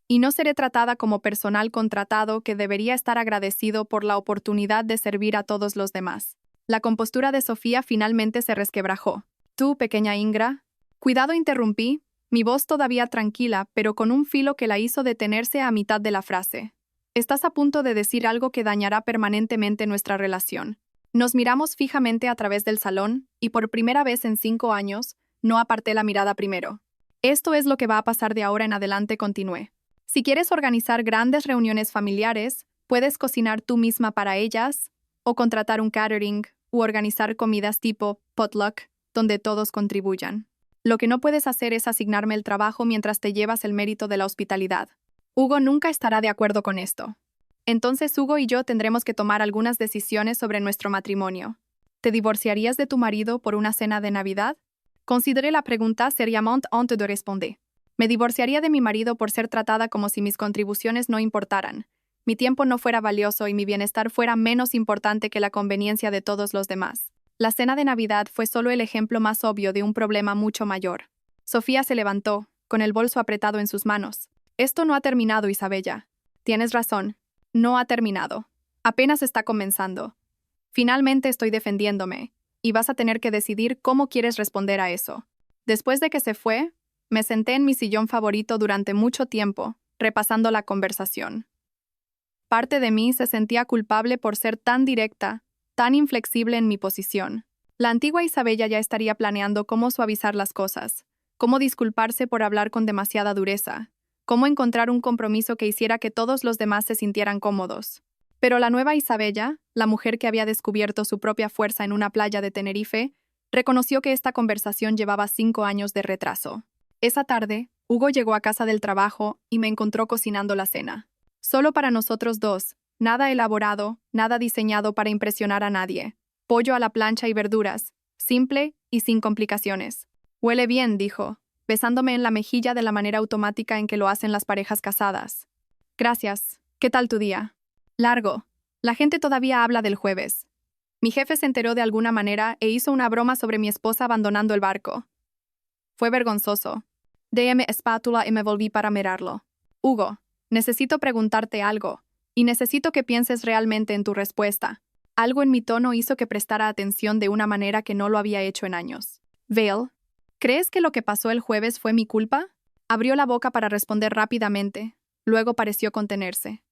Y no seré tratada como personal contratado que debería estar agradecido por la oportunidad de servir a todos los demás. La compostura de Sofía finalmente se resquebrajó. Tú, pequeña Ingra. Cuidado, interrumpí, mi voz todavía tranquila, pero con un filo que la hizo detenerse a mitad de la frase. Estás a punto de decir algo que dañará permanentemente nuestra relación. Nos miramos fijamente a través del salón y por primera vez en 5 años, no aparté la mirada primero. Esto es lo que va a pasar de ahora en adelante, continué. Si quieres organizar grandes reuniones familiares, puedes cocinar tú misma para ellas, o contratar un catering, u organizar comidas tipo potluck, donde todos contribuyan. Lo que no puedes hacer es asignarme el trabajo mientras te llevas el mérito de la hospitalidad. Hugo nunca estará de acuerdo con esto. Entonces Hugo y yo tendremos que tomar algunas decisiones sobre nuestro matrimonio. ¿Te divorciarías de tu marido por una cena de Navidad? Consideré la pregunta seriamente antes de responder. Me divorciaría de mi marido por ser tratada como si mis contribuciones no importaran, mi tiempo no fuera valioso y mi bienestar fuera menos importante que la conveniencia de todos los demás. La cena de Navidad fue solo el ejemplo más obvio de un problema mucho mayor. Sofía se levantó, con el bolso apretado en sus manos. Esto no ha terminado, Isabella. Tienes razón. No ha terminado. Apenas está comenzando. Finalmente estoy defendiéndome, y vas a tener que decidir cómo quieres responder a eso. Después de que se fue, me senté en mi sillón favorito durante mucho tiempo, repasando la conversación. Parte de mí se sentía culpable por ser tan directa, tan inflexible en mi posición. La antigua Isabella ya estaría planeando cómo suavizar las cosas, cómo disculparse por hablar con demasiada dureza, cómo encontrar un compromiso que hiciera que todos los demás se sintieran cómodos. Pero la nueva Isabella, la mujer que había descubierto su propia fuerza en una playa de Tenerife, reconoció que esta conversación llevaba 5 años de retraso. Esa tarde, Hugo llegó a casa del trabajo y me encontró cocinando la cena. Solo para nosotros dos, nada elaborado, nada diseñado para impresionar a nadie. Pollo a la plancha y verduras, simple y sin complicaciones. Huele bien, dijo, besándome en la mejilla de la manera automática en que lo hacen las parejas casadas. Gracias. ¿Qué tal tu día? Largo. La gente todavía habla del jueves. Mi jefe se enteró de alguna manera e hizo una broma sobre mi esposa abandonando el barco. Fue vergonzoso. Déme espátula y me volví para mirarlo. Hugo, necesito preguntarte algo, y necesito que pienses realmente en tu respuesta. Algo en mi tono hizo que prestara atención de una manera que no lo había hecho en años. Vale, ¿crees que lo que pasó el jueves fue mi culpa? Abrió la boca para responder rápidamente, luego pareció contenerse.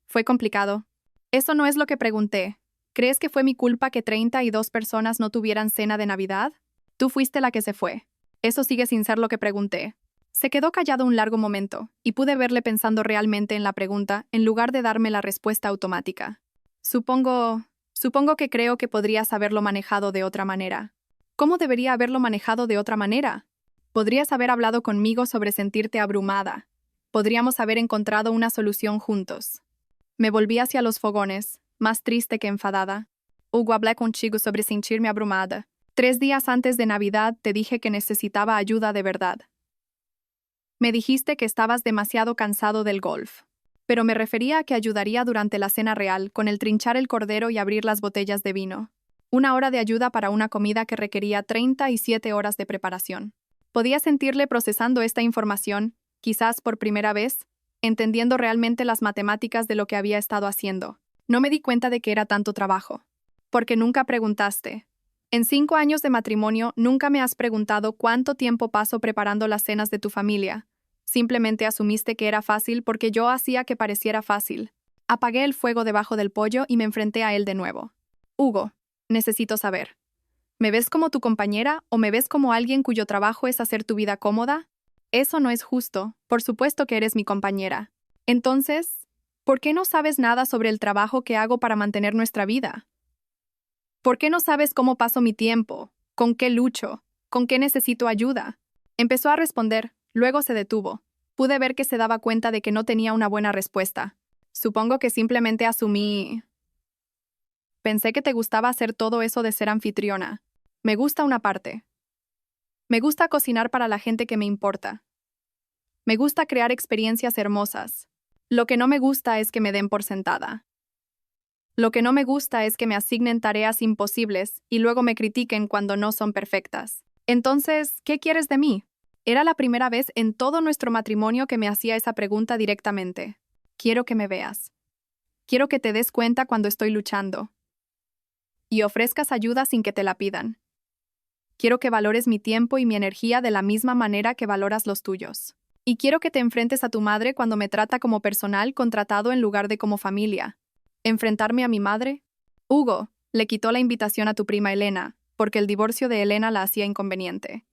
Fue complicado. Eso no es lo que pregunté. ¿Crees que fue mi culpa que 32 personas no tuvieran cena de Navidad? Tú fuiste la que se fue. Eso sigue sin ser lo que pregunté. Se quedó callado un largo momento, y pude verle pensando realmente en la pregunta en lugar de darme la respuesta automática. Supongo que creo que podrías haberlo manejado de otra manera. ¿Cómo debería haberlo manejado de otra manera? Podrías haber hablado conmigo sobre sentirte abrumada. Podríamos haber encontrado una solución juntos. Me volví hacia los fogones, más triste que enfadada. Hugo, hablé contigo sobre sentirme abrumada. 3 días antes de Navidad te dije que necesitaba ayuda de verdad. Me dijiste que estabas demasiado cansado del golf. Pero me refería a que ayudaría durante la cena real, con el trinchar el cordero y abrir las botellas de vino. 1 hora de ayuda para una comida que requería 37 horas de preparación. Podía sentirle procesando esta información, quizás por primera vez, entendiendo realmente las matemáticas de lo que había estado haciendo. No me di cuenta de que era tanto trabajo. Porque nunca preguntaste. En 5 años de matrimonio, nunca me has preguntado cuánto tiempo paso preparando las cenas de tu familia. Simplemente asumiste que era fácil porque yo hacía que pareciera fácil. Apagué el fuego debajo del pollo y me enfrenté a él de nuevo. Hugo, necesito saber. ¿Me ves como tu compañera o me ves como alguien cuyo trabajo es hacer tu vida cómoda? Eso no es justo. Por supuesto que eres mi compañera. Entonces, ¿por qué no sabes nada sobre el trabajo que hago para mantener nuestra vida? ¿Por qué no sabes cómo paso mi tiempo? ¿Con qué lucho? ¿Con qué necesito ayuda? Empezó a responder, luego se detuvo. Pude ver que se daba cuenta de que no tenía una buena respuesta. Supongo que simplemente asumí. Pensé que te gustaba hacer todo eso de ser anfitriona. Me gusta una parte. Me gusta cocinar para la gente que me importa. Me gusta crear experiencias hermosas. Lo que no me gusta es que me den por sentada. Lo que no me gusta es que me asignen tareas imposibles y luego me critiquen cuando no son perfectas. Entonces, ¿qué quieres de mí? Era la primera vez en todo nuestro matrimonio que me hacía esa pregunta directamente. Quiero que me veas. Quiero que te des cuenta cuando estoy luchando. Y ofrezcas ayuda sin que te la pidan. Quiero que valores mi tiempo y mi energía de la misma manera que valoras los tuyos. Y quiero que te enfrentes a tu madre cuando me trata como personal contratado en lugar de como familia. ¿Enfrentarme a mi madre? Hugo le quitó la invitación a tu prima Elena, porque el divorcio de Elena la hacía inconveniente.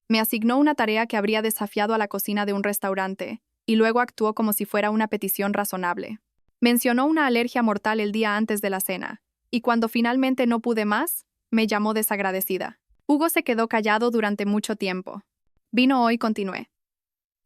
Me asignó una tarea que habría desafiado a la cocina de un restaurante, y luego actuó como si fuera una petición razonable. Mencionó una alergia mortal el día antes de la cena, y cuando finalmente no pude más, me llamó desagradecida. Hugo se quedó callado durante mucho tiempo. Vino hoy, continué.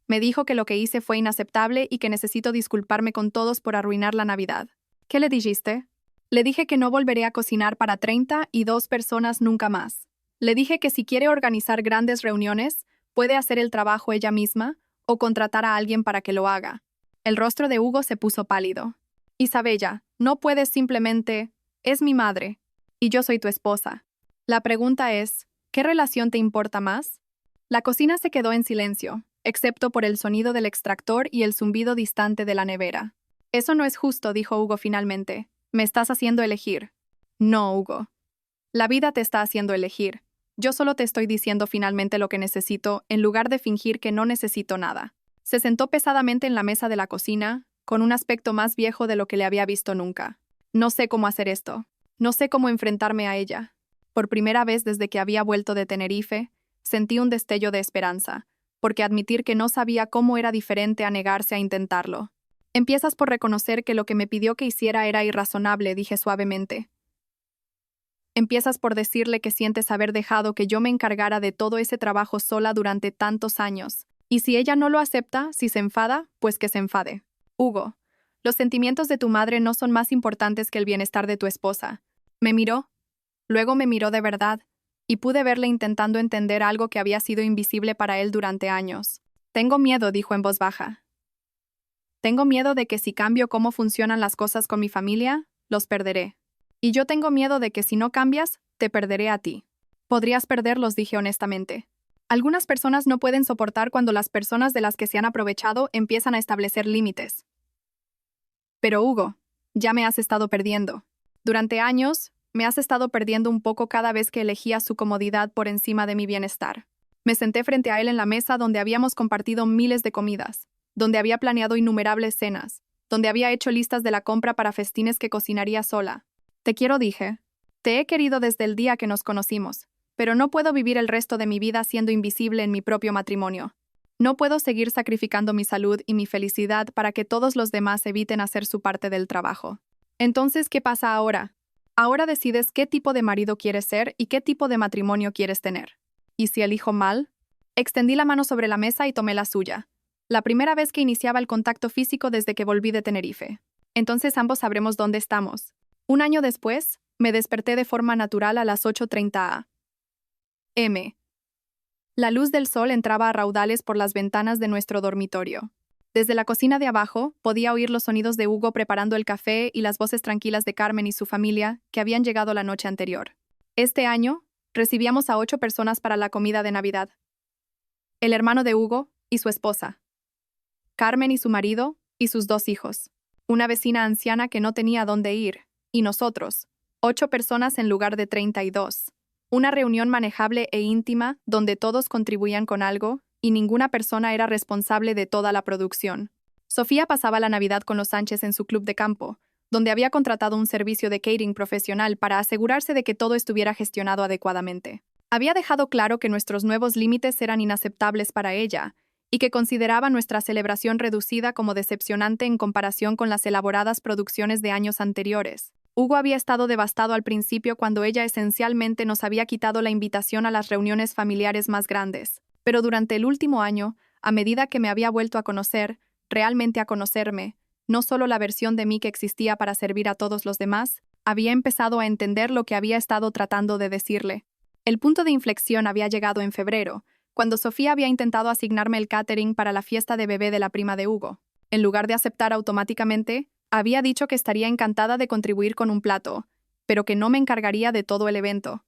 Me dijo que lo que hice fue inaceptable y que necesito disculparme con todos por arruinar la Navidad. ¿Qué le dijiste? Le dije que no volveré a cocinar para 32 personas nunca más. Le dije que si quiere organizar grandes reuniones, puede hacer el trabajo ella misma o contratar a alguien para que lo haga. El rostro de Hugo se puso pálido. Isabella, no puedes simplemente... Es mi madre, y yo soy tu esposa. La pregunta es, ¿qué relación te importa más? La cocina se quedó en silencio, excepto por el sonido del extractor y el zumbido distante de la nevera. Eso no es justo, dijo Hugo finalmente. Me estás haciendo elegir. No, Hugo. La vida te está haciendo elegir. Yo solo te estoy diciendo finalmente lo que necesito, en lugar de fingir que no necesito nada. Se sentó pesadamente en la mesa de la cocina, con un aspecto más viejo de lo que le había visto nunca. No sé cómo hacer esto. No sé cómo enfrentarme a ella. Por primera vez desde que había vuelto de Tenerife, sentí un destello de esperanza, porque admitir que no sabía cómo era diferente a negarse a intentarlo. Empiezas por reconocer que lo que me pidió que hiciera era irrazonable, dije suavemente. Empiezas por decirle que sientes haber dejado que yo me encargara de todo ese trabajo sola durante tantos años. Y si ella no lo acepta, si se enfada, pues que se enfade. Hugo, los sentimientos de tu madre no son más importantes que el bienestar de tu esposa. Me miró. Luego me miró de verdad, y pude verle intentando entender algo que había sido invisible para él durante años. Tengo miedo, dijo en voz baja. Tengo miedo de que si cambio cómo funcionan las cosas con mi familia, los perderé. Y yo tengo miedo de que si no cambias, te perderé a ti. Podrías perderlos, dije honestamente. Algunas personas no pueden soportar cuando las personas de las que se han aprovechado empiezan a establecer límites. Pero Hugo, ya me has estado perdiendo. Durante años, me has estado perdiendo un poco cada vez que elegías su comodidad por encima de mi bienestar. Me senté frente a él en la mesa donde habíamos compartido miles de comidas, donde había planeado innumerables cenas, donde había hecho listas de la compra para festines que cocinaría sola. Te quiero, dije. Te he querido desde el día que nos conocimos, pero no puedo vivir el resto de mi vida siendo invisible en mi propio matrimonio. No puedo seguir sacrificando mi salud y mi felicidad para que todos los demás eviten hacer su parte del trabajo. Entonces, ¿qué pasa ahora? Ahora decides qué tipo de marido quieres ser y qué tipo de matrimonio quieres tener. ¿Y si elijo mal? Extendí la mano sobre la mesa y tomé la suya. La primera vez que iniciaba el contacto físico desde que volví de Tenerife. Entonces ambos sabremos dónde estamos. Un año después, me desperté de forma natural a las 8:30 am. La luz del sol entraba a raudales por las ventanas de nuestro dormitorio. Desde la cocina de abajo, podía oír los sonidos de Hugo preparando el café y las voces tranquilas de Carmen y su familia, que habían llegado la noche anterior. Este año, recibíamos a 8 personas para la comida de Navidad. El hermano de Hugo y su esposa. Carmen y su marido y sus 2 hijos. Una vecina anciana que no tenía dónde ir. Y nosotros. 8 personas en lugar de 32. Una reunión manejable e íntima donde todos contribuían con algo y ninguna persona era responsable de toda la producción. Sofía pasaba la Navidad con los Sánchez en su club de campo, donde había contratado un servicio de catering profesional para asegurarse de que todo estuviera gestionado adecuadamente. Había dejado claro que nuestros nuevos límites eran inaceptables para ella y que consideraba nuestra celebración reducida como decepcionante en comparación con las elaboradas producciones de años anteriores. Hugo había estado devastado al principio cuando ella esencialmente nos había quitado la invitación a las reuniones familiares más grandes. Pero durante el último año, a medida que me había vuelto a conocer, realmente a conocerme, no solo la versión de mí que existía para servir a todos los demás, había empezado a entender lo que había estado tratando de decirle. El punto de inflexión había llegado en febrero, cuando Sofía había intentado asignarme el catering para la fiesta de bebé de la prima de Hugo. En lugar de aceptar automáticamente, había dicho que estaría encantada de contribuir con un plato, pero que no me encargaría de todo el evento.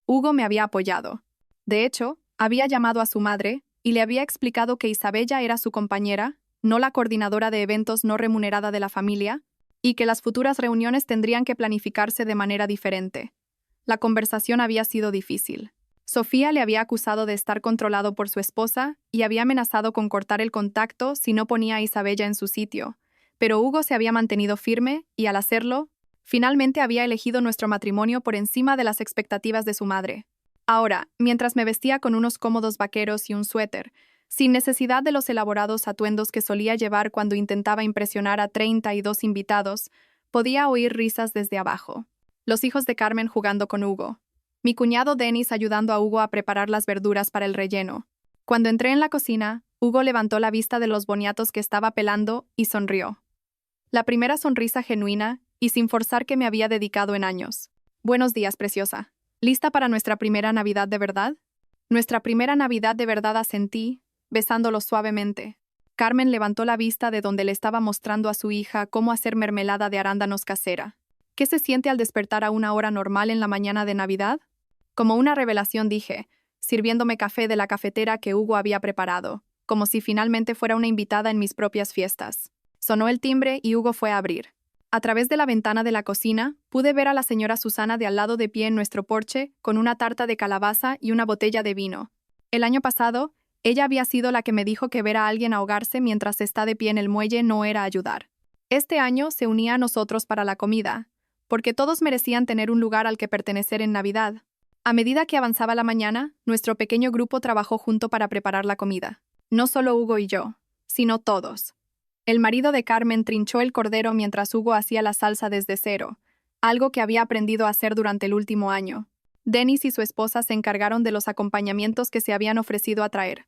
Hugo me había apoyado. De hecho, había llamado a su madre y le había explicado que Isabella era su compañera, no la coordinadora de eventos no remunerada de la familia, y que las futuras reuniones tendrían que planificarse de manera diferente. La conversación había sido difícil. Sofía le había acusado de estar controlado por su esposa y había amenazado con cortar el contacto si no ponía a Isabella en su sitio, pero Hugo se había mantenido firme y, al hacerlo, finalmente había elegido nuestro matrimonio por encima de las expectativas de su madre. Ahora, mientras me vestía con unos cómodos vaqueros y un suéter, sin necesidad de los elaborados atuendos que solía llevar cuando intentaba impresionar a 32 invitados, podía oír risas desde abajo. Los hijos de Carmen jugando con Hugo. Mi cuñado Denis ayudando a Hugo a preparar las verduras para el relleno. Cuando entré en la cocina, Hugo levantó la vista de los boniatos que estaba pelando y sonrió. La primera sonrisa genuina y sin forzar que me había dedicado en años. Buenos días, preciosa. ¿Lista para nuestra primera Navidad de verdad? Nuestra primera Navidad de verdad, asentí, besándolo suavemente. Carmen levantó la vista de donde le estaba mostrando a su hija cómo hacer mermelada de arándanos casera. ¿Qué se siente al despertar a una hora normal en la mañana de Navidad? Como una revelación dije, sirviéndome café de la cafetera que Hugo había preparado, como si finalmente fuera una invitada en mis propias fiestas. Sonó el timbre y Hugo fue a abrir. A través de la ventana de la cocina, pude ver a la señora Susana de al lado de pie en nuestro porche, con una tarta de calabaza y una botella de vino. El año pasado, ella había sido la que me dijo que ver a alguien ahogarse mientras está de pie en el muelle no era ayudar. Este año se unía a nosotros para la comida, porque todos merecían tener un lugar al que pertenecer en Navidad. A medida que avanzaba la mañana, nuestro pequeño grupo trabajó junto para preparar la comida. No solo Hugo y yo, sino todos. El marido de Carmen trinchó el cordero mientras Hugo hacía la salsa desde cero, algo que había aprendido a hacer durante el último año. Denis y su esposa se encargaron de los acompañamientos que se habían ofrecido a traer.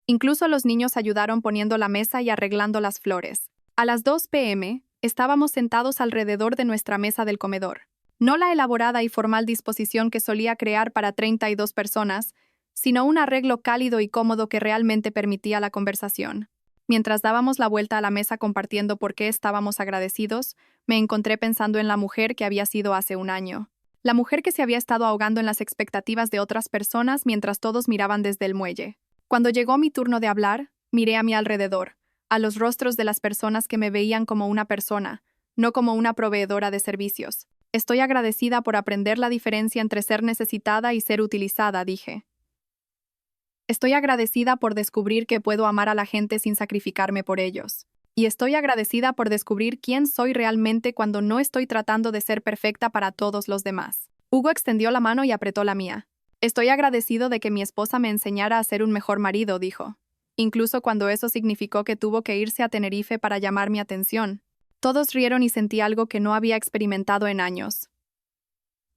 Incluso los niños ayudaron poniendo la mesa y arreglando las flores. A las 2 p.m., estábamos sentados alrededor de nuestra mesa del comedor. No la elaborada y formal disposición que solía crear para 32 personas, sino un arreglo cálido y cómodo que realmente permitía la conversación. Mientras dábamos la vuelta a la mesa compartiendo por qué estábamos agradecidos, me encontré pensando en la mujer que había sido hace un año. La mujer que se había estado ahogando en las expectativas de otras personas mientras todos miraban desde el muelle. Cuando llegó mi turno de hablar, miré a mi alrededor, a los rostros de las personas que me veían como una persona, no como una proveedora de servicios. Estoy agradecida por aprender la diferencia entre ser necesitada y ser utilizada, dije. Estoy agradecida por descubrir que puedo amar a la gente sin sacrificarme por ellos. Y estoy agradecida por descubrir quién soy realmente cuando no estoy tratando de ser perfecta para todos los demás. Hugo extendió la mano y apretó la mía. Estoy agradecido de que mi esposa me enseñara a ser un mejor marido, dijo. Incluso cuando eso significó que tuvo que irse a Tenerife para llamar mi atención. Todos rieron y sentí algo que no había experimentado en años.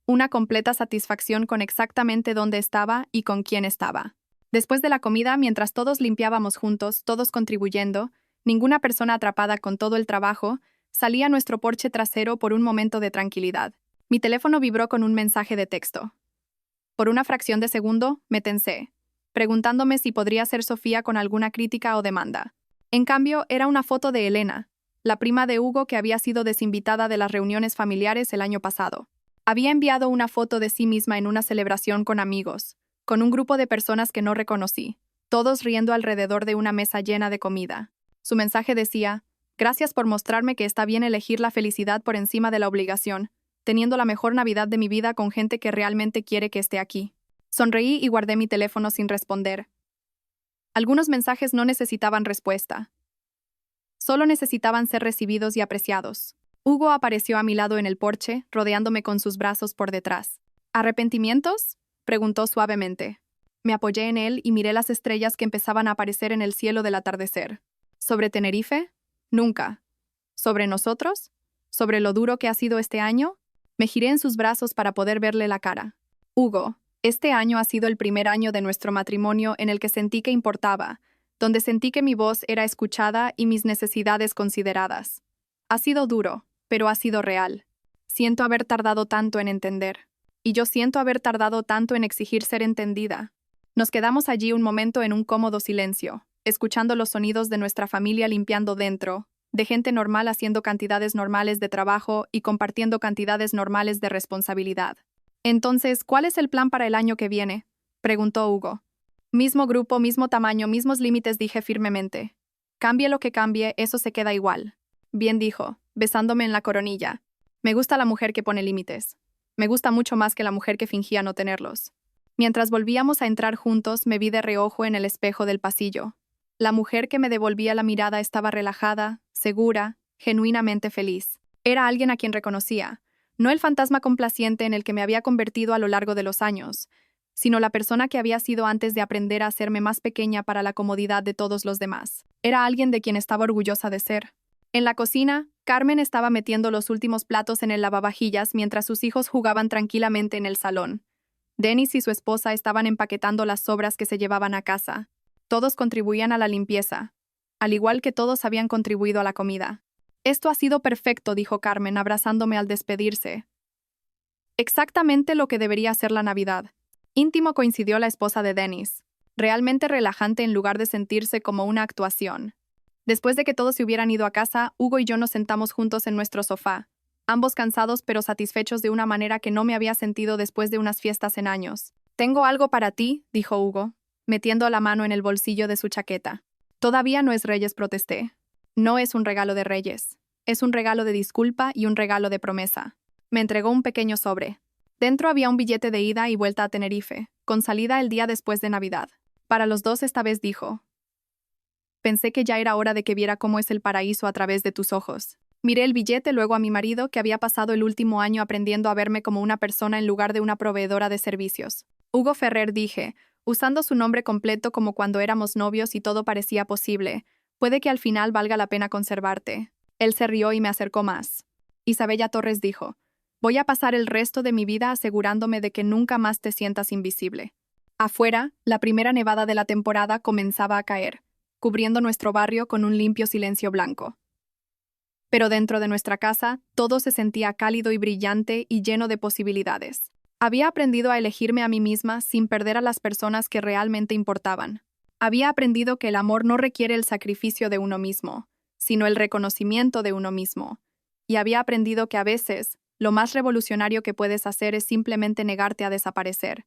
Una completa satisfacción con exactamente dónde estaba y con quién estaba. Después de la comida, mientras todos limpiábamos juntos, todos contribuyendo, ninguna persona atrapada con todo el trabajo, salí a nuestro porche trasero por un momento de tranquilidad. Mi teléfono vibró con un mensaje de texto. Por una fracción de segundo, me tensé, preguntándome si podría ser Sofía con alguna crítica o demanda. En cambio, era una foto de Elena, la prima de Hugo que había sido desinvitada de las reuniones familiares el año pasado. Había enviado una foto de sí misma en una celebración con amigos, con un grupo de personas que no reconocí, todos riendo alrededor de una mesa llena de comida. Su mensaje decía, «Gracias por mostrarme que está bien elegir la felicidad por encima de la obligación, teniendo la mejor Navidad de mi vida con gente que realmente quiere que esté aquí». Sonreí y guardé mi teléfono sin responder. Algunos mensajes no necesitaban respuesta. Solo necesitaban ser recibidos y apreciados. Hugo apareció a mi lado en el porche, rodeándome con sus brazos por detrás. ¿Arrepentimientos?, preguntó suavemente. Me apoyé en él y miré las estrellas que empezaban a aparecer en el cielo del atardecer. ¿Sobre Tenerife? Nunca. ¿Sobre nosotros? ¿Sobre lo duro que ha sido este año? Me giré en sus brazos para poder verle la cara. Hugo, este año ha sido el primer año de nuestro matrimonio en el que sentí que importaba, donde sentí que mi voz era escuchada y mis necesidades consideradas. Ha sido duro, pero ha sido real. Siento haber tardado tanto en entender. Y yo siento haber tardado tanto en exigir ser entendida. Nos quedamos allí un momento en un cómodo silencio, escuchando los sonidos de nuestra familia limpiando dentro, de gente normal haciendo cantidades normales de trabajo y compartiendo cantidades normales de responsabilidad. Entonces, ¿cuál es el plan para el año que viene?, preguntó Hugo. Mismo grupo, mismo tamaño, mismos límites, dije firmemente. Cambie lo que cambie, eso se queda igual. Bien, dijo, besándome en la coronilla. Me gusta la mujer que pone límites. Me gusta mucho más que la mujer que fingía no tenerlos. Mientras volvíamos a entrar juntos, me vi de reojo en el espejo del pasillo. La mujer que me devolvía la mirada estaba relajada, segura, genuinamente feliz. Era alguien a quien reconocía, no el fantasma complaciente en el que me había convertido a lo largo de los años, sino la persona que había sido antes de aprender a hacerme más pequeña para la comodidad de todos los demás. Era alguien de quien estaba orgullosa de ser. En la cocina, Carmen estaba metiendo los últimos platos en el lavavajillas mientras sus hijos jugaban tranquilamente en el salón. Dennis y su esposa estaban empaquetando las sobras que se llevaban a casa. Todos contribuían a la limpieza, al igual que todos habían contribuido a la comida. «Esto ha sido perfecto», dijo Carmen, abrazándome al despedirse. «Exactamente lo que debería ser la Navidad». Íntimo, coincidió la esposa de Dennis. Realmente relajante en lugar de sentirse como una actuación. Después de que todos se hubieran ido a casa, Hugo y yo nos sentamos juntos en nuestro sofá, ambos cansados pero satisfechos de una manera que no me había sentido después de unas fiestas en años. «Tengo algo para ti», dijo Hugo, metiendo la mano en el bolsillo de su chaqueta. «Todavía no es Reyes», protesté. «No es un regalo de Reyes. Es un regalo de disculpa y un regalo de promesa». Me entregó un pequeño sobre. Dentro había un billete de ida y vuelta a Tenerife, con salida el día después de Navidad. Para los dos esta vez, dijo. Pensé que ya era hora de que viera cómo es el paraíso a través de tus ojos. Miré el billete, luego a mi marido, que había pasado el último año aprendiendo a verme como una persona en lugar de una proveedora de servicios. Hugo Ferrer, dije, usando su nombre completo como cuando éramos novios y todo parecía posible. Puede que al final valga la pena conservarte. Él se rió y me acercó más. Isabella Torres dijo, voy a pasar el resto de mi vida asegurándome de que nunca más te sientas invisible. Afuera, la primera nevada de la temporada comenzaba a caer, cubriendo nuestro barrio con un limpio silencio blanco. Pero dentro de nuestra casa, todo se sentía cálido y brillante y lleno de posibilidades. Había aprendido a elegirme a mí misma sin perder a las personas que realmente importaban. Había aprendido que el amor no requiere el sacrificio de uno mismo, sino el reconocimiento de uno mismo. Y había aprendido que a veces, lo más revolucionario que puedes hacer es simplemente negarte a desaparecer,